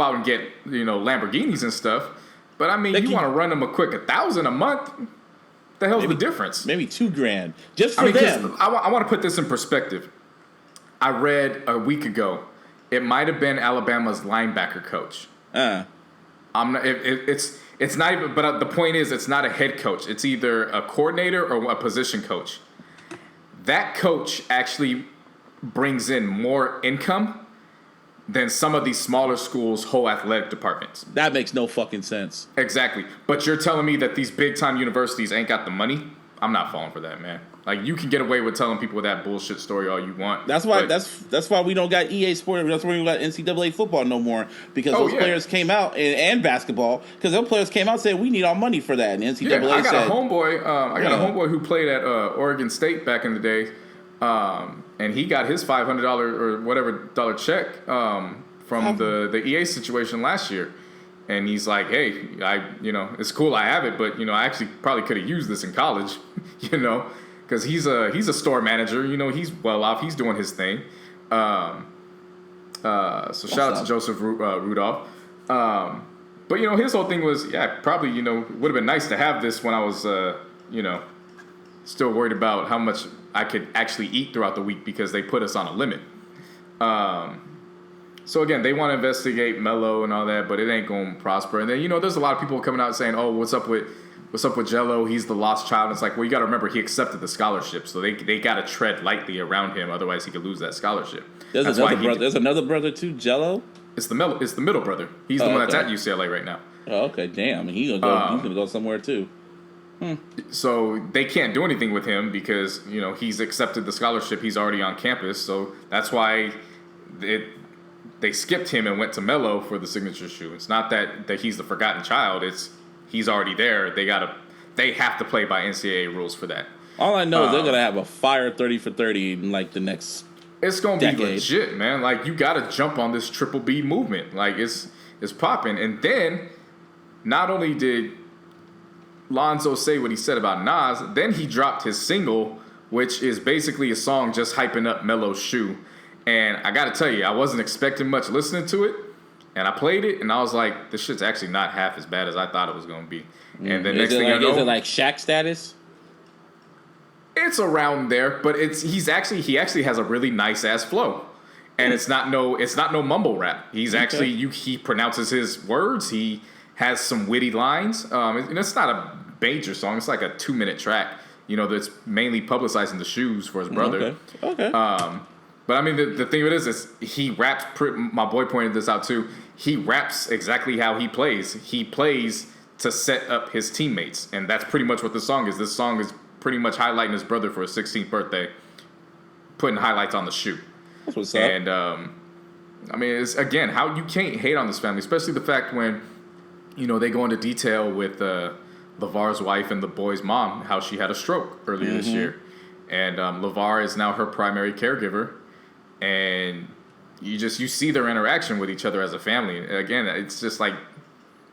out and get, Lamborghinis and stuff. But I mean, you want to run them a quick $1,000 a month? The hell's the difference? Maybe $2,000 just for them. I want to put this in perspective. I read a week ago, it might have been Alabama's linebacker coach. I'm not. It's not even. But the point is, it's not a head coach. It's either a coordinator or a position coach. That coach actually brings in more income than some of these smaller schools' whole athletic departments. That makes no fucking sense. Exactly. But you're telling me that these big time universities ain't got the money? I'm not falling for that, man. You can get away with telling people that bullshit story all you want. That's why that's why we don't got EA Sport. That's why we don't got NCAA football no more, because those players came out and basketball, because those players came out and said we need our money for that. And NCAA I got a homeboy who played at Oregon State back in the day, and he got his $500 or whatever dollar check from the EA situation last year. And he's like, hey, it's cool I have it, but, I actually probably could have used this in college, because he's a store manager, he's well off, he's doing his thing. So shout out to Joseph Rudolph. But, his whole thing was, probably, would have been nice to have this when I was, still worried about how much I could actually eat throughout the week because they put us on a limit. So again, they want to investigate Melo and all that, but it ain't going to prosper. And then, there's a lot of people coming out saying, oh, what's up with Jello? He's the lost child. And it's like, well, you got to remember he accepted the scholarship, so they got to tread lightly around him, otherwise he could lose that scholarship. There's another brother too, Jello? It's the middle brother. He's the one that's at UCLA right now. Oh, okay, damn. He's gonna go somewhere too. So they can't do anything with him because, he's accepted the scholarship. He's already on campus, so that's why they skipped him and went to Melo for the signature shoe. It's not that he's the forgotten child. It's he's already there. They have to play by NCAA rules for that. All I know is they're gonna have a fire 30 for 30 in like the next. It's gonna decade. be legit, man. Like you gotta jump on this Triple B movement. Like it's popping. And then not only did Lonzo say what he said about Nas, then he dropped his single, which is basically a song just hyping up Melo's shoe. And I gotta tell you, I wasn't expecting much listening to it. And I played it, and I was like, this shit's actually not half as bad as I thought it was gonna be. And the next thing I know, is it like Shaq status? It's around there, but he actually has a really nice ass flow, and it's not no mumble rap. He's actually he pronounces his words. He has some witty lines. And it's not a major song. It's like a 2-minute track. That's mainly publicizing the shoes for his brother. Okay. But I mean, the thing of it is he raps. My boy pointed this out too. He raps exactly how he plays. He plays to set up his teammates, and that's pretty much what this song is. This song is pretty much highlighting his brother for his 16th birthday, putting highlights on the shoe. That's what's up. And I mean, it's again how you can't hate on this family, especially the fact when they go into detail with LeVar's wife and the boy's mom, how she had a stroke earlier this year, and LeVar is now her primary caregiver, and you see their interaction with each other as a family. And again, it's just like,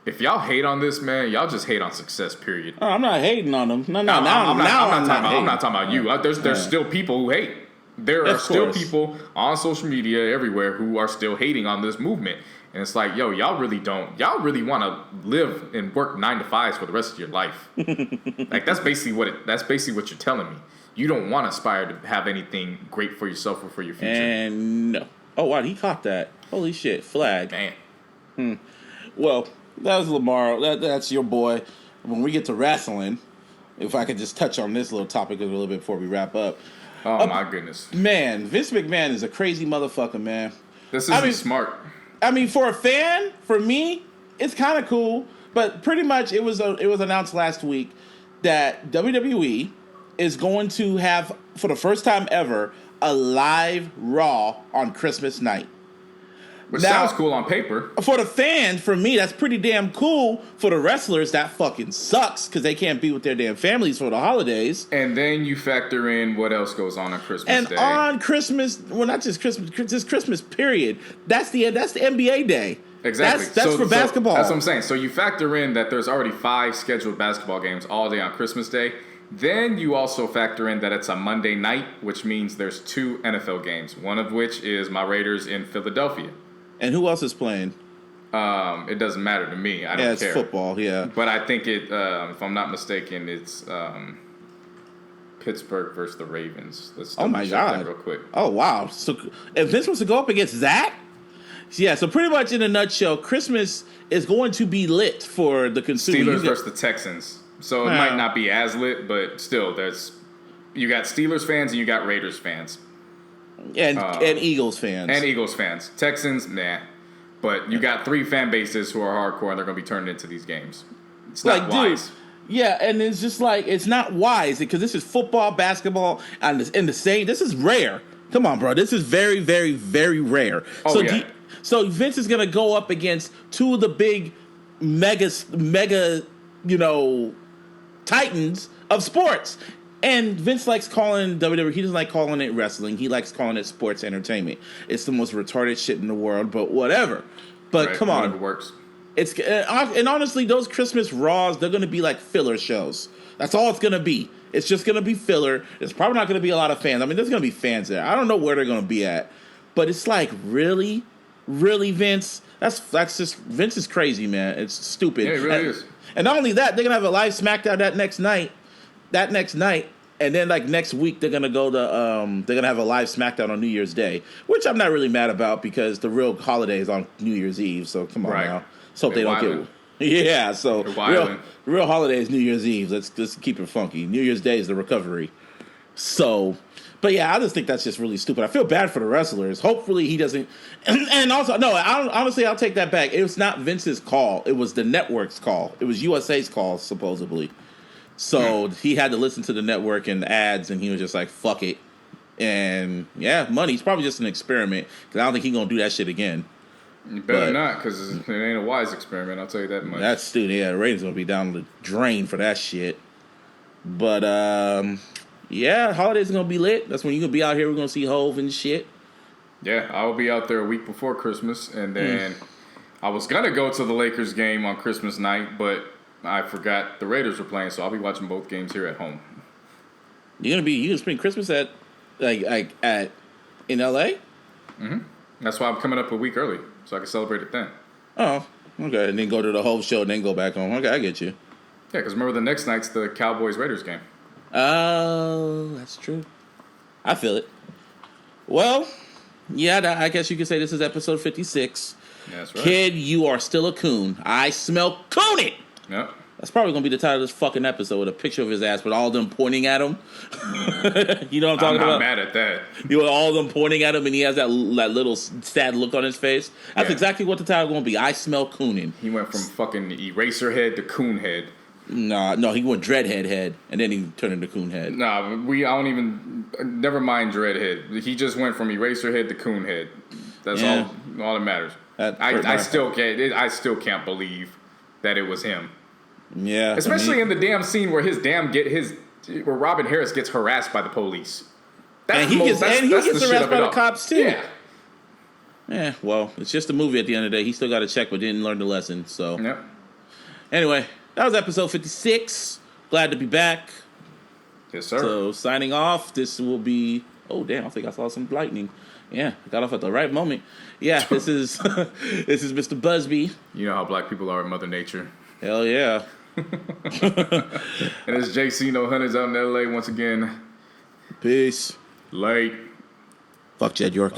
if y'all hate on this, man, y'all just hate on success, period. Oh, I'm not hating on them. No, I'm not talking about you. There's still people who hate. There are still people on social media everywhere who are still hating on this movement. And it's like, yo, y'all really want to live and work 9 to 5s for the rest of your life. Like that's basically what you're telling me. You don't want to aspire to have anything great for yourself or for your future. And no. Oh wow, he caught that. Holy shit, flag. Man. Well, that was Lamar. That's your boy. When we get to wrestling, if I could just touch on this little topic a little bit before we wrap up. Oh, my goodness. Man, Vince McMahon is a crazy motherfucker, man. This isn't smart. I mean, for a fan, for me, it's kind of cool. But pretty much it was announced last week that WWE is going to have, for the first time ever, a live Raw on Christmas night. Which sounds cool on paper. For the fans, for me, that's pretty damn cool. For the wrestlers, that fucking sucks because they can't be with their damn families for the holidays. And then you factor in what else goes on Christmas Day. And on Christmas, well, not just Christmas, just Christmas period. That's the NBA day. Exactly. That's for basketball. That's what I'm saying. So you factor in that there's already 5 scheduled basketball games all day on Christmas Day. Then you also factor in that it's a Monday night, which means there's 2 NFL games, one of which is my Raiders in Philadelphia. And who else is playing? It doesn't matter to me. I don't care. Yeah, it's football, yeah. But I think if I'm not mistaken, it's Pittsburgh versus the Ravens. Let's oh my God. that real quick. Oh, wow. So if Vince was to go up against that? Yeah, so pretty much in a nutshell, Christmas is going to be lit for the consumer. Steelers versus the Texans. So it might not be as lit, but still, you got Steelers fans and you got Raiders fans. And Eagles fans. And Eagles fans. Texans, nah. But you got 3 fan bases who are hardcore and they're going to be turned into these games. It's not wise. Dude, yeah, and it's just like, it's not wise because this is football, basketball, and in the same, this is rare. Come on, bro. This is very, very, very rare. Oh, yeah. So Vince is going to go up against 2 of the big mega, titans of sports. And Vince likes calling WWE, he doesn't like calling it wrestling. He likes calling it sports entertainment. It's the most retarded shit in the world, but whatever. But come on. Whatever works. And honestly, those Christmas Raws, they're going to be like filler shows. That's all it's going to be. It's just going to be filler. There's probably not going to be a lot of fans. I mean, there's going to be fans there. I don't know where they're going to be at. But it's like, really? Really, Vince? That's just, Vince is crazy, man. It's stupid. Yeah, it really is. And not only that, they're going to have a live SmackDown that next night, and then like next week they're gonna have a live SmackDown on New Year's Day, which I'm not really mad about because the real holiday is on New Year's Eve. So come on now, so they don't get so real holiday is New Year's Eve. Let's keep it funky. New Year's Day is the recovery. So, but yeah, I just think that's just really stupid. I feel bad for the wrestlers. Hopefully he doesn't. And also, no, honestly, I'll take that back. It was not Vince's call. It was the network's call. It was USA's call, supposedly. So he had to listen to the network and ads, and he was just like, fuck it. And yeah, money. It's probably just an experiment because I don't think he's going to do that shit again. You better not, because it ain't a wise experiment, I'll tell you that much. That's stupid. Yeah, the ratings going to be down the drain for that shit. But Yeah, holidays are gonna be lit. That's when you're gonna be out here. We're gonna see Hove and shit. Yeah, I will be out there a week before Christmas, and then I was gonna go to the Lakers game on Christmas night, but I forgot the Raiders were playing, so I'll be watching both games here at home. You gonna spend Christmas at in LA? Mm-hmm. That's why I'm coming up a week early, so I can celebrate it then. Oh, okay. And then go to the Hove show, and then go back home. Okay, I get you. Yeah, because remember the next night's the Cowboys-Raiders game. Oh, that's true. I feel it. Well, yeah, I guess you could say this is episode 56. That's right. Kid, you are still a coon. I smell cooning. Yep. That's probably going to be the title of this fucking episode with a picture of his ass with all of them pointing at him. You know what I'm talking about? I'm not mad at that. You know, all of them pointing at him and he has that little sad look on his face. That's exactly what the title going to be. I smell cooning. He went from fucking eraser head to coon head. No, he went dreadhead head, and then he turned into coon head. Nah, never mind dreadhead. He just went from eraser head to coon head. That's all that matters. I still can't believe that it was him. Yeah. Especially in the damn scene where where Robin Harris gets harassed by the police. He gets harassed by the cops too. Yeah. Yeah, well, it's just a movie at the end of the day. He still got to check, but didn't learn the lesson. So, yep. Anyway, that was episode 56. Glad to be back. Yes, sir. So, signing off. This will be... Oh, damn, I think I saw some lightning. Yeah, I got off at the right moment. Yeah, this is this is Mr. Busby. You know how black people are in Mother Nature. Hell yeah. And it's JC No Hunters out in LA once again. Peace. Late. Fuck Jed York.